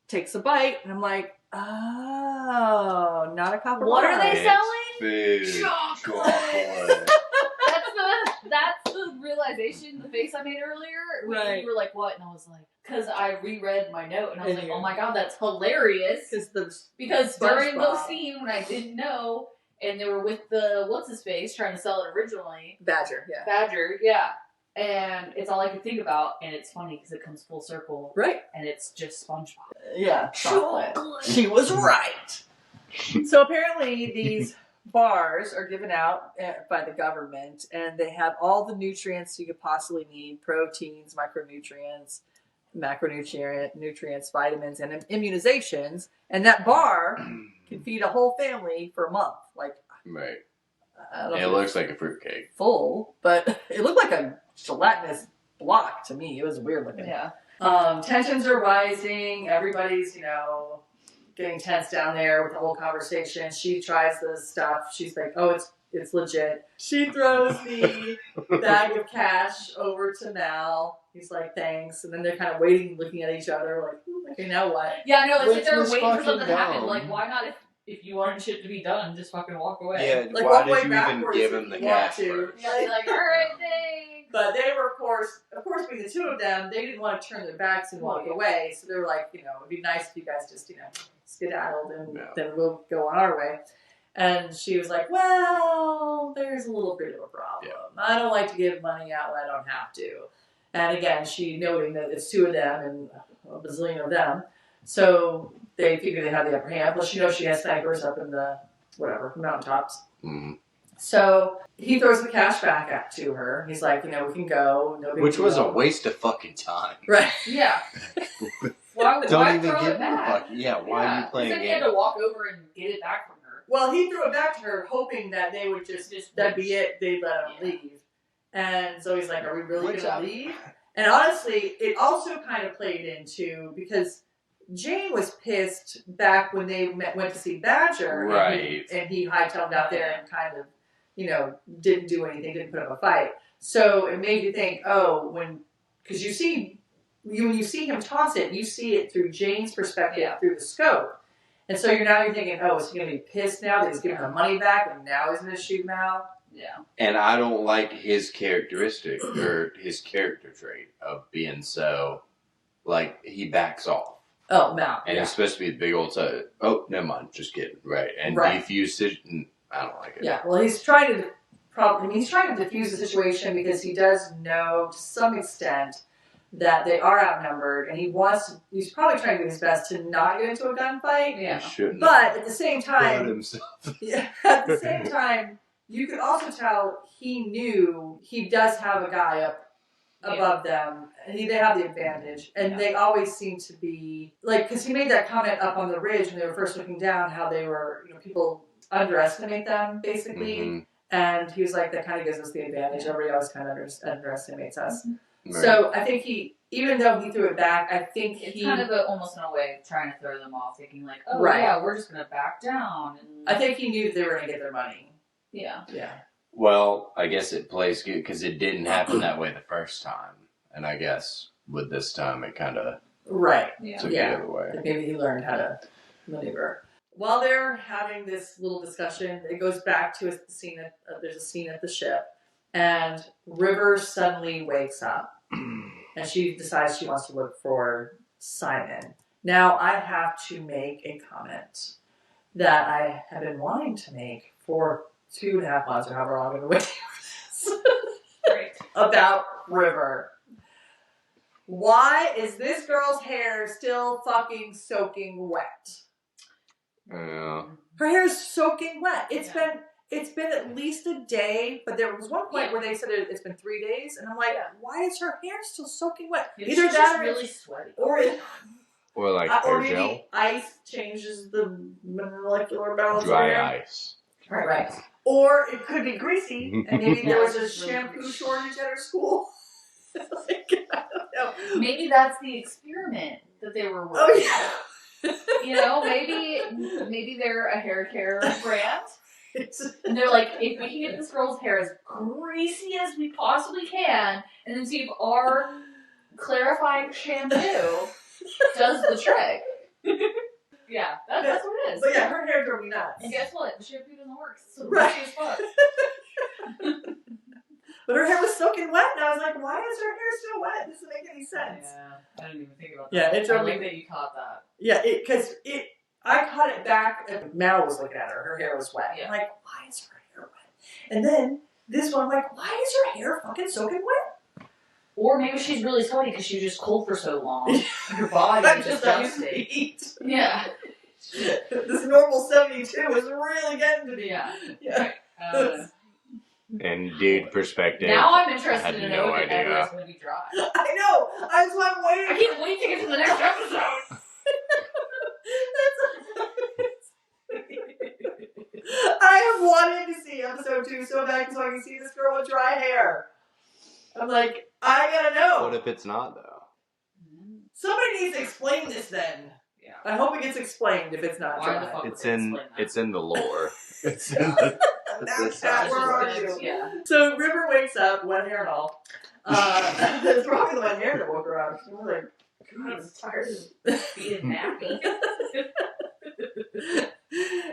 takes a bite, and I'm like, oh, not a copper What bar. are they selling? Food. Chocolate. That's the realization, the face I made earlier. When you were like, what? And I was like, because I reread my note and I was like, oh my god, that's hilarious. Because during those scenes when I didn't know, and they were with the what's his face trying to sell it originally. Badger, yeah. Yeah. And it's all I could think about, and it's funny because it comes full circle, Right. and it's just SpongeBob. Yeah. Chocolate. She was right. So apparently these bars are given out by the government, and they have all the nutrients you could possibly need: proteins, micronutrients, nutrients, vitamins, and immunizations. And that bar can feed a whole family for a month. Like, Right. I don't know It if looks like a fruitcake. full, but it looked like a gelatinous block to me. It was weird looking. Yeah. Tensions are rising. Everybody's, getting tense down there with the whole conversation. She tries the stuff. She's like, "Oh, it's legit." She throws the bag of cash over to Mal. He's like, "Thanks," and then they're kind of waiting, looking at each other, like, "Okay, now what?" Yeah, I know. It's like Which they're was waiting for something to fucking happen. dumb. Like, why not? If you want shit to be done, just fucking walk away. Yeah, Like, why walk away did you even backwards give if him the you want cash to. first? Yeah, be like, all right, thanks. But they were, of course, being the two of them, they didn't want to turn their backs and walk away. So they were like, it'd be nice if you guys just, skedaddled and then we'll go on our way. And she was like, well, there's a little bit of a problem. Yeah. I don't like to give money out when I don't have to. And again, she noting that it's two of them and a bazillion of them. So they figure they have the upper hand. Plus, she has snipers up in the, mountaintops. Mm. So he throws the cash back to her. He's like, we can go. No big Which was a deal. waste of fucking time. Right. Yeah. Why Don't even throw give it me the back? fucking. Yeah, why are you playing He had games? to walk over and get it back from her. Well, he threw it back to her, hoping that they would that'd be it. They'd let him leave. And so he's like, are we really going to leave? And honestly, it also kind of played into, because Jane was pissed back when they went to see Badger. Right. And he hightailed out there and kind of, didn't do anything, didn't put up a fight. So it made you think, because when you see him toss it, you see it through Jane's perspective, through the scope. And so you're thinking, is he going to be pissed now that he's giving the money back and now he's going to shoot him out? Yeah. And I don't like his characteristic or his character trait of being so, he backs off. Oh, no. And it's supposed to be the big old, oh, never mind, just kidding. Right. And defuse it. I don't like it. Yeah, well, he's trying to defuse the situation because he does know to some extent that they are outnumbered, and he's probably trying to do his best to not get into a gunfight. Yeah. He shouldn't. But at the same time, himself. at the same time, you could also tell he knew he does have a guy up above them, and they have the advantage, and they always seem to be because he made that comment up on the ridge when they were first looking down, how they were, people underestimate them basically, and he was like, that kind of gives us the advantage. Everybody else kind of underestimates us. Right. So I think even though he threw it back, I think it's kind of almost in a way trying to throw them off, thinking like, oh yeah, we're just gonna back down. And I think he knew that they were gonna get their money. Yeah. Yeah. Well, I guess it plays good because it didn't happen that way the first time, and I guess with this time it kind of took the other way. Maybe he learned how to maneuver. While they're having this little discussion, it goes back to a scene. There's a scene at the ship, and River suddenly wakes up, and she decides she wants to look for Simon. Now, I have to make a comment that I have been wanting to make for 2.5 months or however long I've been waiting for this about River. Why is this girl's hair still fucking soaking wet? Yeah. Her hair is soaking wet. It's been at least a day, but there was one point where they said it's been 3 days, and I'm like, why is her hair still soaking wet? Either that or really sweaty, or hair maybe gel. Ice changes the molecular balance. Dry ice. Right. Or it could be greasy, and maybe there was a shampoo shortage at her school. I don't know. Maybe that's the experiment that they were working. Oh yeah. Maybe they're a hair care brand. And they're like, if we can get this girl's hair as greasy as we possibly can, and then see if our clarifying shampoo does the trick. Yeah, that's what it is. But yeah, her hair drove me nuts. And guess what? The shampoo doesn't work. So right. as fuck. But her hair was soaking wet, and I was like, why is her hair still wet? It doesn't make any sense. Yeah, I didn't even think about that. Yeah, it drove me. I like that you caught that. Yeah, I caught it back, and Mal was looking at her. Her hair was wet. Yeah. I'm like, why is her hair wet? And then this one, I'm like, why is her hair fucking soaking wet? Or maybe she's really sweaty because she was just cold for so long. Her body is just adjusting. heat. Yeah. This normal 72 is really getting to me. Yeah. Yeah. In dude perspective, Now I'm I interested had to no know if it ever idea. is going to be dry. I know. That's why I'm waiting. I can't wait to get to the next episode. I have wanted to see episode 2 so bad so I can see this girl with dry hair. I'm like, I gotta know. What if it's not though? Somebody needs to explain this then. Yeah. I hope it gets explained if it's not Why the dry. fuck? It's in the lore. It's in the. That's Cat, where are you? Yeah. So River wakes up, wet hair and all. It's probably the wet hair that woke her up. She was like, God, I was tired of being nappy.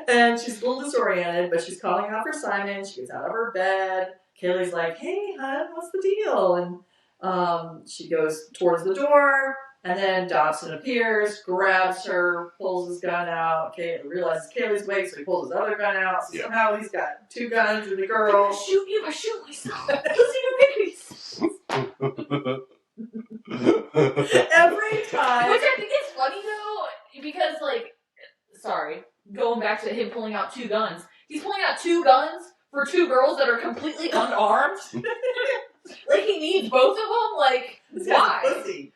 and she's a little disoriented, but she's calling out for Simon. She gets out of her bed. Kaylee's like, "Hey, hon, what's the deal?" And she goes towards the door, and then Dobson appears, grabs her, pulls his gun out. Kaylee realizes Kaylee's awake, so he pulls his other gun out. So somehow he's got 2 guns with the girl. Shoot you, I shoot myself. Listen to babies. Every time. Which I think is funny though, because sorry, going back to him pulling out 2 guns. He's pulling out 2 guns for 2 girls that are completely unarmed. He needs both of them. This guy's why? a pussy.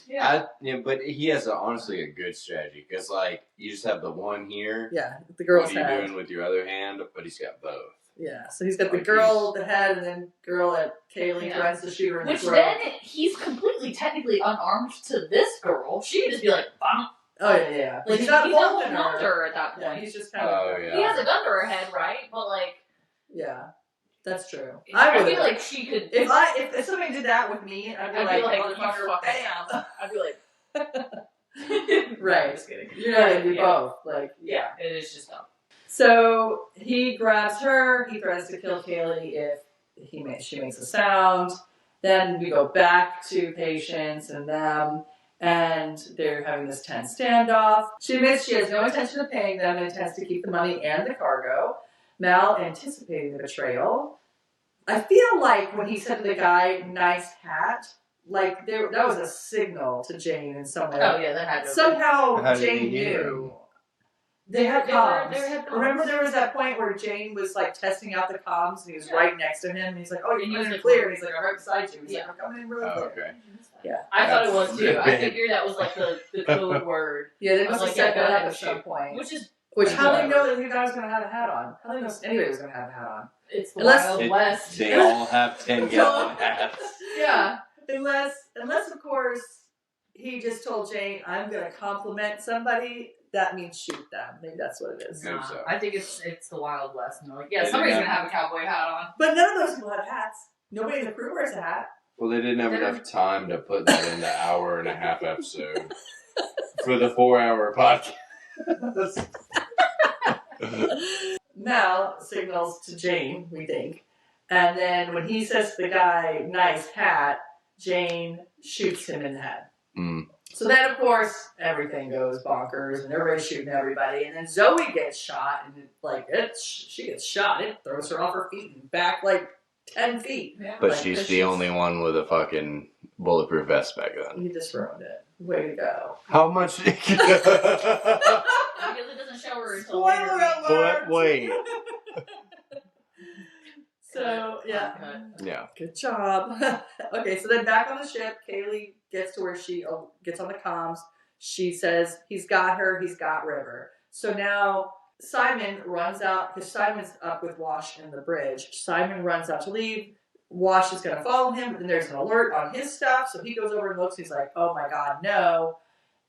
Yeah. But he has honestly a good strategy because you just have the one here. Yeah, the girl's What are you head. doing with your other hand? But he's got both. Yeah, so he's got the girl at the head, and then girl at Kaylee tries to shoot her in the Which throat. then he's completely technically unarmed to this girl. She could just be like, bam. Oh yeah. He's not not holding holding her at that point. Yeah, he's just kind of. Oh yeah. He has a gun to her head, right? But Yeah, that's true. I would feel like she could. if somebody did that with me, I'd be like, motherfucker, bam. I'd be like, right. I'm just kidding. You're not gonna do both. Yeah, it is just dumb. So he grabs her. He threatens to kill Kaylee if she makes a sound. Then we go back to Patience and them, and they're having this tense standoff. She admits she has no intention of paying them and intends to keep the money and the cargo. Mal, anticipating the betrayal. I feel like when he said to the guy, "Nice hat," that was a signal to Jane in some way. Oh yeah, that had to. Somehow How did Jane he hear knew. They had comms. They had comms. Remember there was that point where Jane was testing out the comms and he was right next to him and he's like, "Oh, And you're he was clear." And he's like, "I'm right beside you." He's Yeah. like, "I'm coming in really Oh, clear." okay. Yeah. I thought it was too. I Big. figured that was the code word. Yeah, they I was must have like, set yeah, that go up ahead, at some shoot. point. Which How do they know that the guy was going to have a hat on? How do they know anybody was going to have a hat on? it's the Unless- Wild West. They all have 10-gallon hats. Yeah. Unless of course he just told Jane, "I'm going to compliment somebody." That means shoot them. Maybe that's what it is. Maybe so. I think it's the Wild West. And they're like, yeah, They somebody's didn't gonna have a cowboy hat on. But none of those people have hats. Nobody in the crew wears a hat. Well, they didn't have enough time to put that in the hour-and-a-half episode for the 4-hour podcast. Mal signals to Jane, we think. And then when he says to the guy, "Nice hat," Jane shoots him in the head. Mm. So then, of course, everything goes bonkers and everybody's shooting everybody. And then Zoe gets shot and she gets shot. It throws her off her feet and back 10 feet. Yeah. But she's the only one with a fucking bulletproof vest back then. You just ruined it. Way to go. How much? Because it doesn't show her until Spoiler later. alert! Wait. So, yeah. Yeah. Good job. Okay, so then back on the ship, Kaylee gets to where she gets on the comms. She says, he's got her, he's got River. So now Simon runs out, because Simon's up with Wash in the bridge. Simon runs out to leave. Wash is going to follow him, but then there's an alert on his stuff. So he goes over and looks, he's like, "Oh my God, no."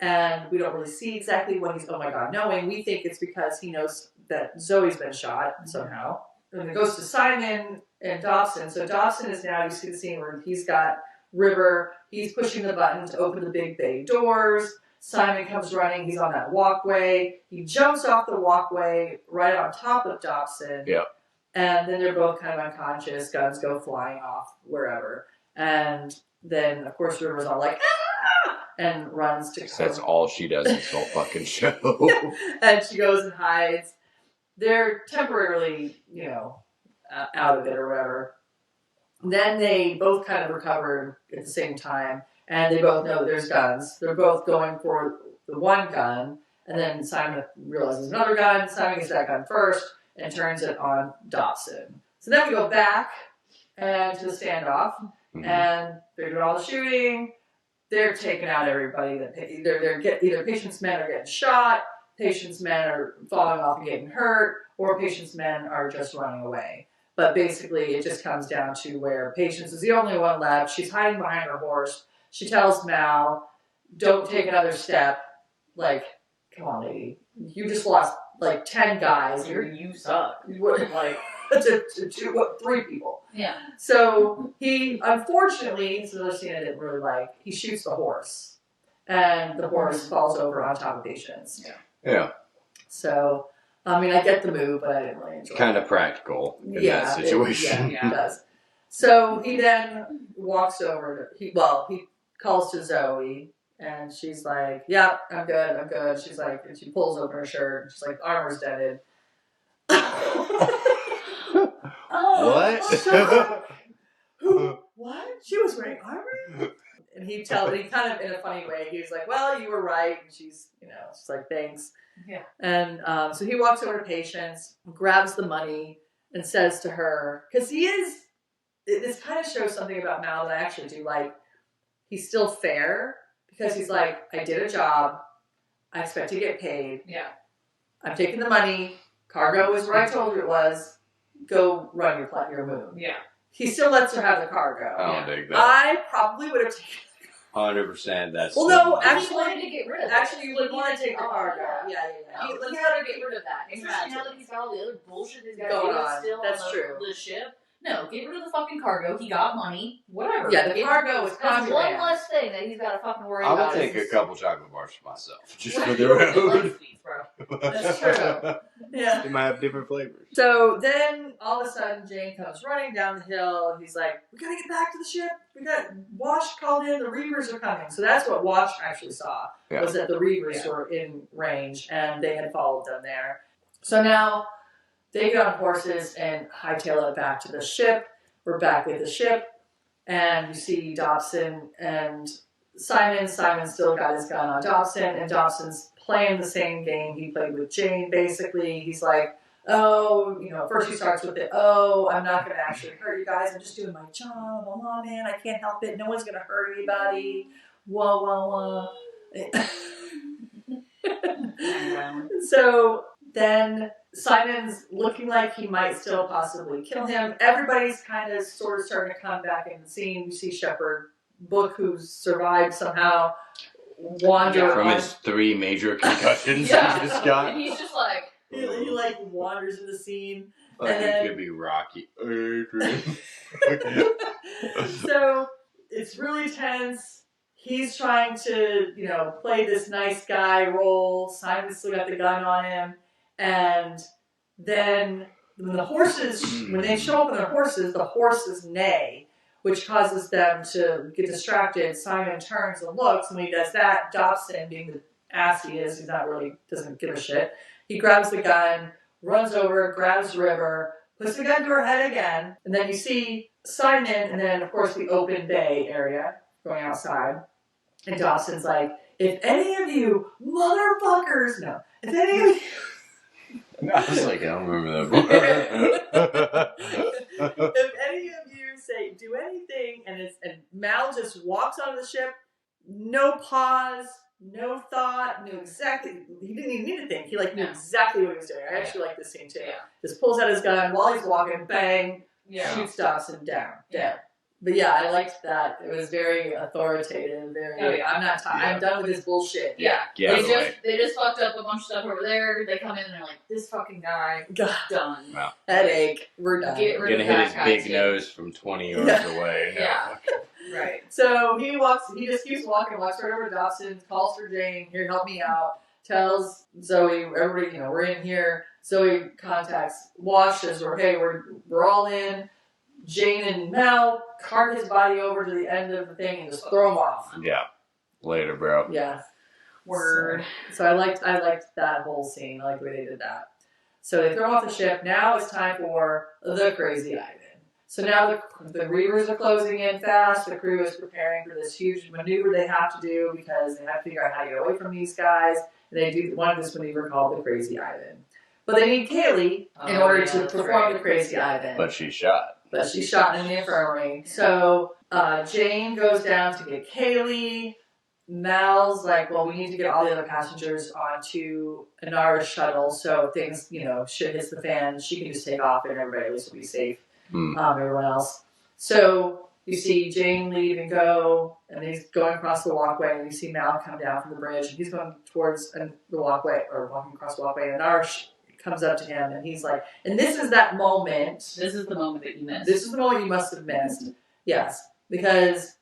And we don't really see exactly what he's, oh my God, knowing. We think it's because he knows that Zoe's been shot somehow. And it goes to Simon and Dobson. So Dobson is now, you see the scene where he's got River. He's pushing the button to open the big bay doors. Simon comes running. He's on that walkway. He jumps off the walkway right on top of Dobson. Yep. And then they're both kind of unconscious. Guns go flying off wherever. And then, of course, River's all like, "Ah!" and runs to... That's all she does this whole fucking show. And she goes and hides. They're temporarily, out of it or whatever. Then they both kind of recovered at the same time, and they both know there's guns. They're both going for the one gun, and then Simon realizes another gun. Simon gets that gun first and turns it on Dobson. So then we go back and to the standoff, and they're doing all the shooting. They're taking out everybody. Either patient's men are getting shot, patient's men are falling off and getting hurt, or patient's men are just running away. But basically, it just comes down to where Patience is the only one left. She's hiding behind her horse. She tells Mal, "Don't take another step." Like, come on, lady. You just lost like 10 guys. You suck. Like, to 3 people. Yeah. So he, unfortunately, this is another scene I didn't really like. He shoots the horse, and the horse falls over on top of Patience. Yeah. So. I mean, I get the move, but I didn't really enjoy it. Kind of practical in that situation. It does. So he then walks over. He calls to Zoe, and she's like, "Yeah, I'm good." She's like, and she pulls open her shirt, and she's like, "Armor's dented." What? Who? What? She was wearing armor? And he kind of in a funny way, he was like, "Well, you were right." And she's like, "Thanks." Yeah. And so he walks over to Patience, grabs the money, and says to her, because this kind of shows something about Mal that I actually do like. He's still fair, because he's like, "I did a job. I expect to get paid. Yeah. I'm taking the money. Cargo is where I told you it was. Go run your moon." Yeah. He still lets her have the cargo. I don't dig that. I probably would have taken 100%. That's well, no, He actually, wanted to get rid of it. actually, you would want to take the cargo. Yeah. He wanted to get rid of that. Especially now that he's got all the other bullshit he's got Going to on. still That's on true. The ship. No, get rid of the fucking cargo. He got money. Whatever. Yeah, the cargo is That's contraband. one less thing that he's got to fucking worry I about. would take a couple chocolate bars for myself, just for the I like road. sweets, bro. That's true. Yeah. They might have different flavors. So then, all of a sudden, Jane comes running down the hill. He's like, "We gotta get back to the ship. Wash called in. The Reavers are coming." So that's what Wash actually saw, was that the Reavers were in range, and they had followed them there. So now, they get on horses and hightail it back to the ship. We're back with the ship, and you see Dobson and Simon. Simon's still got his gun on Dobson, and Dobson's playing the same game he played with Jane, basically. He's like, "Oh, first he starts with I'm not going to actually hurt you guys. I'm just doing my job. Oh, man, I can't help it. No one's going to hurt anybody. Wah, wah, wah." So then Simon's looking like he might still possibly kill him. Everybody's kind of sort of starting to come back in the scene. You see Shepard Book, who's survived somehow, wander from his 3 major concussions he just got. And he's just like... He like wanders in the scene. Like and then, it could be Rocky. So it's really tense. He's trying to, play this nice guy role. Simon's still got the gun on him. And then when they show up on their horses, the horses neigh, which causes them to get distracted. Simon turns and looks, and when he does that, Dobson, being the ass he is, doesn't give a shit. He grabs the gun, runs over, grabs River, puts the gun to her head again, and then you see Simon, and then, of course, the open bay area going outside. And Dobson's like, "If any of you motherfuckers," no, "if any of you..." I was like, I don't remember that part. "If any of you say, do anything," and Mal just walks onto the ship, no pause, no thought, knew exactly, he didn't even need to think, he knew exactly what he was doing. I actually like this scene too. Yeah. Just pulls out his gun while he's walking, bang, shoots Dobson down, dead. But yeah, I liked that. It was very authoritative. I'm done with this bullshit. Yeah. Yeah, they just fucked up a bunch of stuff over there. They come in and they're like, "This fucking guy, done. Wow. Headache. We're done." Get rid Gonna of hit his that big guy, too. nose from 20 yards away. Yeah. Right. So he just keeps walking, walks right over to Dobson, calls for Jane, "Here, help me out." Tells Zoe, everybody, we're in here. Zoe contacts Wash, says, "Hey, we're all in." Jane and Mal cart his body over to the end of the thing and just throw him off. Yeah. Later, bro. Yeah. Word. So I liked that whole scene. I liked the way they did that. So they throw him off the ship. Now it's time for the Crazy Ivan. So now the Reavers are closing in fast. The crew is preparing for this huge maneuver they have to do because they have to figure out how to get away from these guys. And they do one of this maneuver called the Crazy Ivan. But they need Kaylee in order to perform the Crazy Ivan. But she's shot. But she's shot in the infirmary. So Jane goes down to get Kaylee. Mal's like, well, we need to get all the other passengers onto Inara's shuttle, so if things, shit hits the fan, she can just take off and everybody at least will be safe. Everyone else. So you see Jane leave and go, and he's going across the walkway, and you see Mal come down from the bridge, and he's going towards the walkway, or walking across the walkway, and Inara comes up to him, and he's like, and this is that moment. This is the moment that you missed. This is the moment you must have missed. Yes, because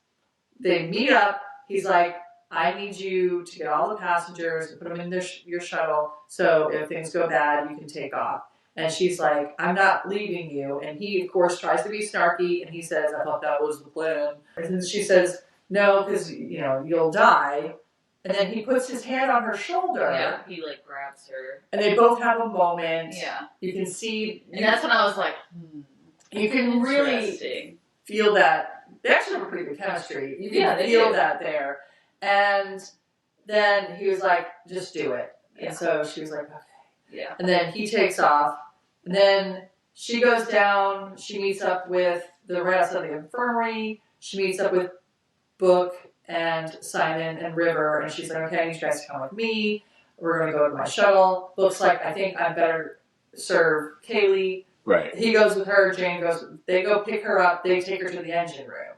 they meet up, he's like, I need you to get all the passengers and put them in your shuttle so if things go bad, you can take off. And she's like, I'm not leaving you. And he, of course, tries to be snarky, and he says, I thought that was the plan. And she says, no, because, you'll die. And then he puts his hand on her shoulder. Yeah, he, grabs her. And they both have a moment. Yeah. You can see. And that's when I was like, You can really feel that. They actually have a pretty good chemistry. You can feel that there. And then he was like, just do it. Yeah. And so she was like, okay. Yeah. And then he takes off. And then she goes down. She meets up with the rest of the infirmary. She meets up with Book and Simon and River. And she's like, okay, I need you guys to come with me. We're going to go to my shuttle. Book's like, I think I better serve Kaylee. Right. He goes with her. Jane goes. They go pick her up. They take her to the engine room.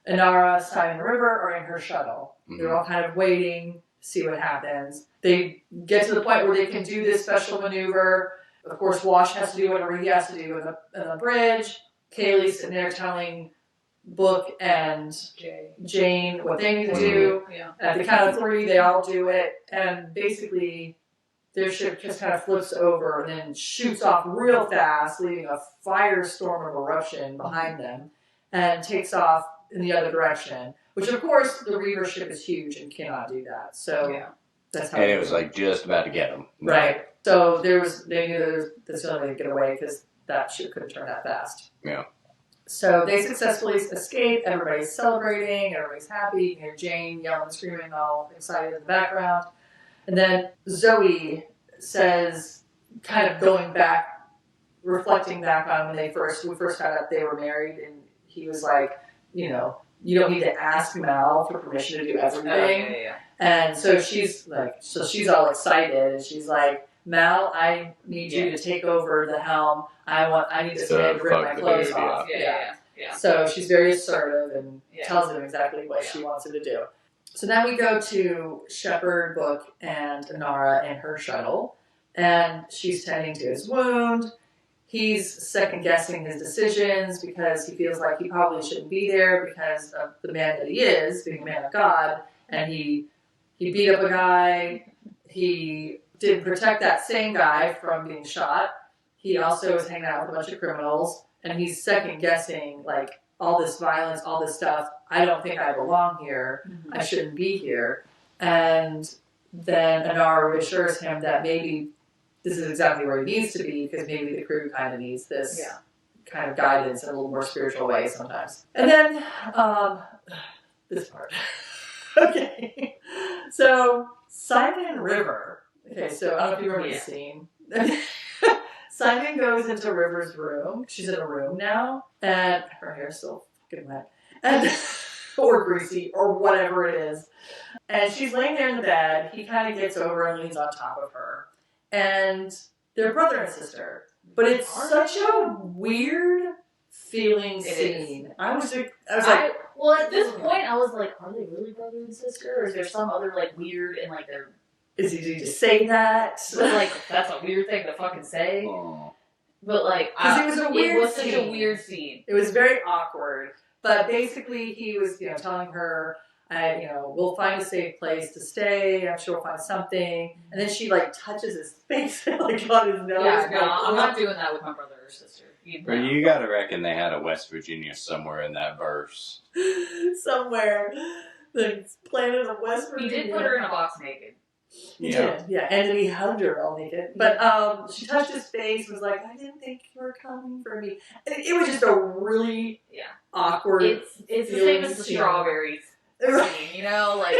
Inara, Simon, and River are in her shuttle. They're all kind of waiting to see what happens. They get to the point where they can do this special maneuver. Of course, Wash has to do whatever he has to do in the bridge. Kaylee's sitting there telling Book and Jane what they need to do. Yeah. At the count of 3, they all do it. And basically, their ship just kind of flips over and then shoots off real fast, leaving a firestorm of eruption behind them, and takes off in the other direction. Which, of course, the Reaver ship is huge and cannot do that. So that's how. And it was just about to get them. Right. So they knew there's no way to get away because that ship couldn't turn that fast. Yeah. So they successfully escape. Everybody's celebrating. Everybody's happy. You hear Jane yelling and screaming, all excited in the background. And then Zoe says, kind of going back, reflecting back on when we first found out they were married, and he was like, you don't need to ask Mal for permission to do everything. Yeah. And so she's all excited, and she's like, Mal, I need you to take over the helm. I need to stay to rip my clothes off. Yeah. So she's very assertive and tells him exactly what she wants him to do. So now we go to Shepard, Book, and Inara in her shuttle, and she's tending to his wound. He's second-guessing his decisions because he feels like he probably shouldn't be there because of the man that he is, being a man of God, and he beat up a guy. He didn't protect that same guy from being shot. He also is hanging out with a bunch of criminals, and he's second-guessing, all this violence, all this stuff. I don't think I belong here. Mm-hmm. I shouldn't be here. And then Inara reassures him that maybe this is exactly where he needs to be because maybe the crew kind of needs this kind of guidance in a little more spiritual way sometimes. And then, this part. Okay. So, Simon and River. Okay, so I don't know if you remember the scene. Simon goes into River's room. She's in a room now, and her hair's still fucking wet. And, or greasy, or whatever it is. And she's laying there in the bed. He kind of gets over and leans on top of her. And they're brother and sister. But it's such a weird feeling scene. I was like... Well, at this point, I was like, are they really brother and sister? Or is there some other, weird and, they're... Is he to say that? But, that's a weird thing to fucking say. Oh. But, because it was a weird It was scene. such a weird scene. It was very awkward. But basically, he was, telling her, we'll find a safe place to stay. I'm sure we'll find something. And then she, touches his face, on his nose. Yeah, no, I'm not doing that with my brother or sister. You gotta reckon they had a West Virginia somewhere in that verse. Somewhere. The planet of West Virginia. He did put her in a box naked. He did, yeah. And then he hugged her all naked. But she touched his face and was like, I didn't think you were coming for me. And it was just a really awkward. It's the same as the strawberries scene, you know? Like,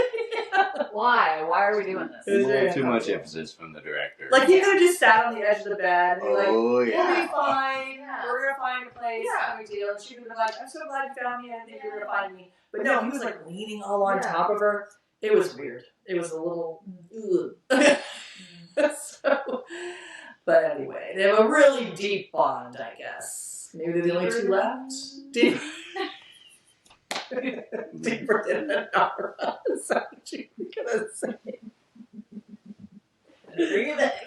why? Why are we doing this? A little too much emphasis from the director. Like, he could have just sat on the edge of the bed and be like, oh, yeah. we'll be fine. Yeah. We're going to find a place. Yeah. No big deal. And she could have been like, I'm so glad you found me. I think you're going to find me. But no, he was like leaning all on top of her. It was weird. It was a little, so, but anyway, they have a really deep bond, I guess. Maybe they're the only two left. Deeper than an opera. Is that what you were going to say? Bring it back.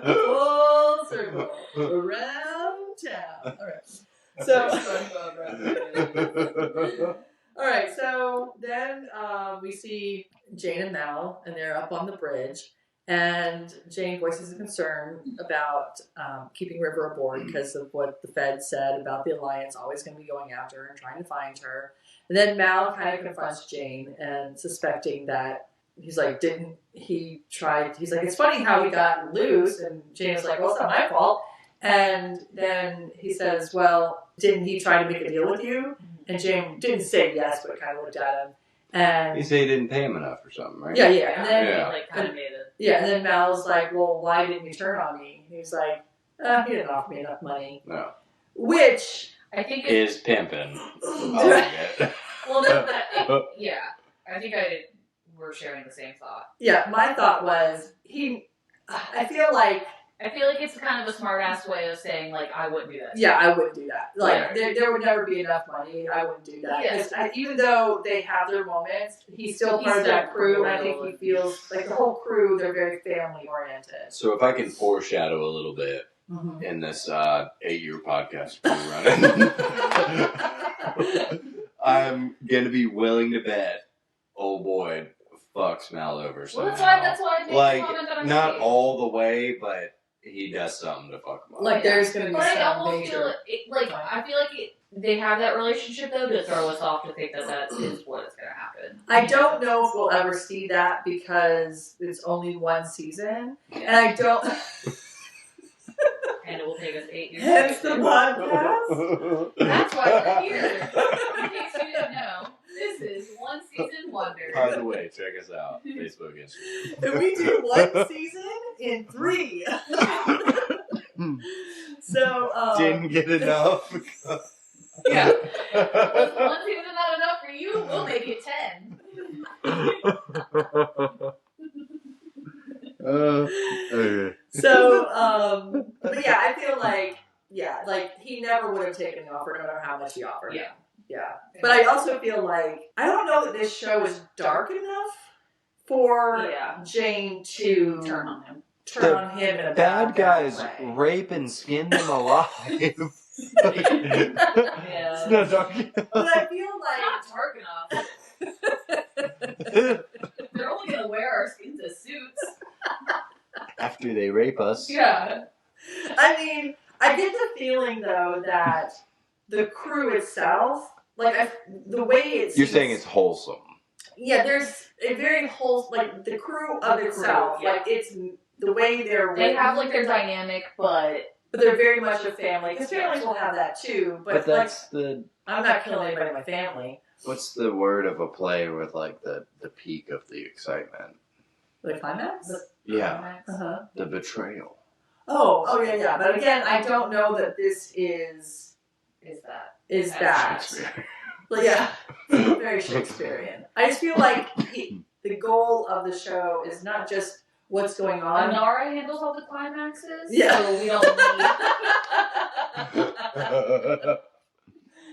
Full circle. Around town. All right. All right, so then we see Jane and Mal, and they're up on the bridge, and Jane voices a concern about keeping River aboard because of what the Fed said about the Alliance always going to be going after her and trying to find her. And then Mal kind of confronts Jane and suspecting that he's like, he's like, it's funny how he got loose, and Jane was like, well, it's not my fault. And then he says, well, didn't he try to make a deal with you? And Jane didn't say yes, but kind of looked at him. And he said he didn't pay him enough or something, right? Yeah. And then like kind of made it. Yeah, and then Mal's like, well, why didn't you turn on me? And he's like, he didn't offer me enough money. No. Which I think is pimping. Well, yeah. I think we're sharing the same thought. Yeah, my thought was I feel like it's kind of a smart-ass way of saying, like, I wouldn't do that. Yeah, I wouldn't do that. Like, there would never be enough money. I wouldn't do that. Yes. Even though they have their moments, he's still part of that crew, and I think he feels like the whole crew, they're very family-oriented. So if I can foreshadow a little bit in this 8-year podcast we're running, I'm going to be willing to bet, oh boy, fucks Mal over somehow. Well, that's why I made like, the comment that I not made. all the way, but he does something to fuck him up. Like, there's going to be but some I almost major... I feel like they have that relationship, though, to throw us off to think that is what is going to happen. I don't know if we'll ever see that because it's only one season. And I don't... And it will take us 8 years. Hence the podcast. That's why we're here. In case you didn't know, this is One Season Wonder. By the way, check us out. Facebook, Instagram. And we do one season in 3. So, didn't get enough. Yeah. If one season is not enough for you, we'll make it 10. Okay. So, but yeah, I feel like, he never would have taken the offer no matter how much he offered. Yeah. But I also feel like, I don't know that this show is dark enough for Jane to turn on him. In a bad guys rape and skin them alive. It's not dark enough. But I feel like it's not dark enough. They're only going to wear our skins as suits. After they rape us. Yeah. I mean, I get the feeling, though, that the crew itself, the way it's... You're saying it's wholesome. Yeah, there's a very wholesome... Like, the crew of itself, it's... The way they have, their dynamic, but they're very much a family. Because families will have that, too. But that's I'm not killing anybody in my family. What's the word of a play with, the peak of the excitement? The climax? Yeah. The betrayal. Oh, yeah. But again, I don't know that this is that. But yeah, very Shakespearean. I just feel like the goal of the show is not just what's going on. Anara handles all the climaxes, so we don't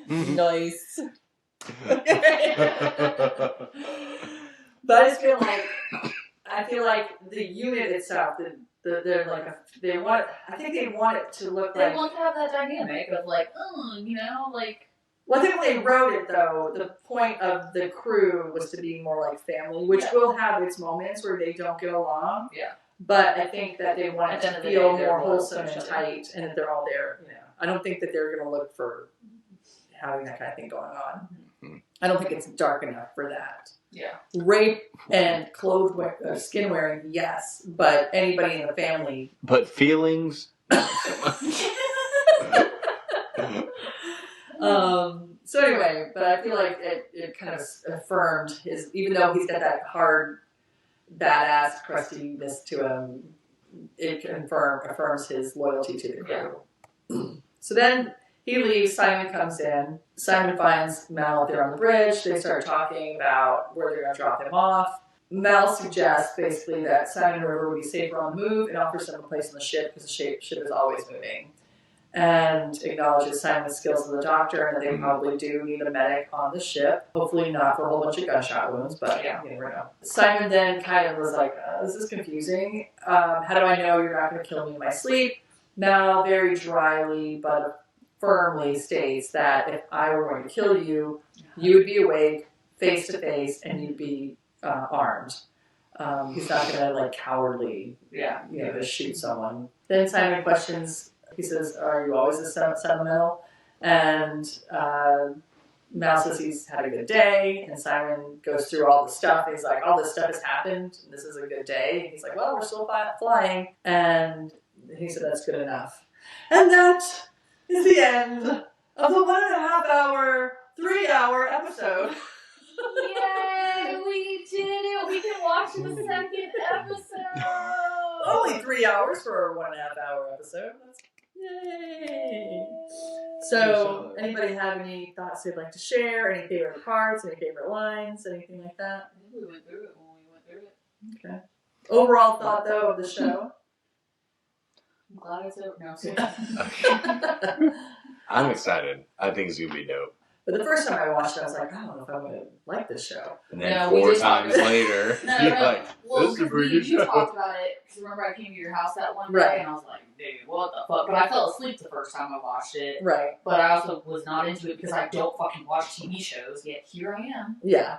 need... Nice. But I just feel like the unit itself, they want it to look they want to have that dynamic of Well, I think when they wrote it, though, the point of the crew was to be more like family, which will have its moments where they don't get along. Yeah. But I think that they want it to feel more wholesome and tight, and that they're all there. I don't think that they're going to look for having that kind of thing going on. I don't think it's dark enough for that. Yeah. Rape and skin wearing, yes, but anybody in the family. But feelings, not so much. So anyway, but I feel like it kind of affirmed his, even though he's got that hard, badass crustiness to him, it affirms his loyalty to the crew. Yeah. So then he leaves, Simon comes in. Simon finds Mel up there on the bridge. They start talking about where they're going to drop him off. Mel suggests basically that Simon and River would be safer on the move and offers them a place on the ship because the ship is always moving. And acknowledges Simon's skills as a doctor and that they probably do need a medic on the ship. Hopefully not for a whole bunch of gunshot wounds, but yeah, you never know. Simon then kind of was like, this is confusing. How do I know you're not going to kill me in my sleep? Mel very dryly but firmly states that if I were going to kill you, you would be awake, face to face, and you'd be armed. He's not going to like cowardly, just shoot someone. Then Simon questions. He says, "Are you always this sentimental?" And Mal says he's had a good day, and Simon goes through all the stuff. He's like, "All this stuff has happened. And this is a good day." And he's like, "Well, we're still flying," and he said, "That's good enough." And that is the end of the 1.5 hour, 3 hour episode. Yay! We did it! We can watch the second episode! Only 3 hours for a 1.5 hour episode. Yay! So, anybody have any thoughts they'd like to share? Any favorite parts? Any favorite lines? Anything like that? I think we went through it when we went through it. Okay. Overall thought, though, of the show? I'm glad it's over. No, I'm excited. I think it's going to be dope. But the first time I watched it, I was like, I don't know if I'm going to like this show. And then 4 times later, you're like, well, this is a pretty good you show. talked about it, because remember I came to your house that one day, Right. and I was like, dude, what the fuck? But I fell asleep the first time I watched it. Right. But I also was not into it because I don't fucking watch TV shows, yet here I am. Yeah.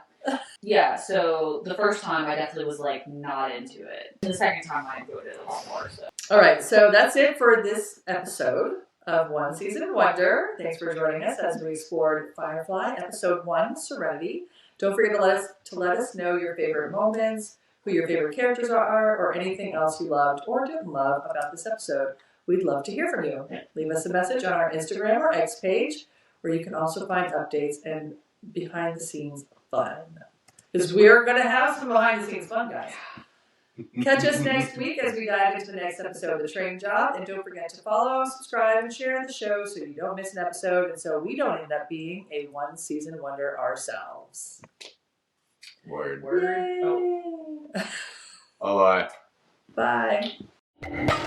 Yeah, so the first time I definitely was like not into it. The second time I enjoyed it a lot more. So. All right, so that's it for this episode of One Season Wonder. Thanks for joining us as we explored Firefly, Episode 1, Serenity. Don't forget to let us know your favorite moments, who your favorite characters are, or anything else you loved or didn't love about this episode. We'd love to hear from you. Leave us a message on our Instagram or X page, where you can also find updates and behind-the-scenes fun. Because we're going to have some behind-the-scenes fun, guys. Catch us next week as we dive into the next episode of The Train Job. And don't forget to follow, subscribe, and share the show so you don't miss an episode and so we don't end up being a one-season wonder ourselves. Word. Yay. Oh. Bye-bye. Bye.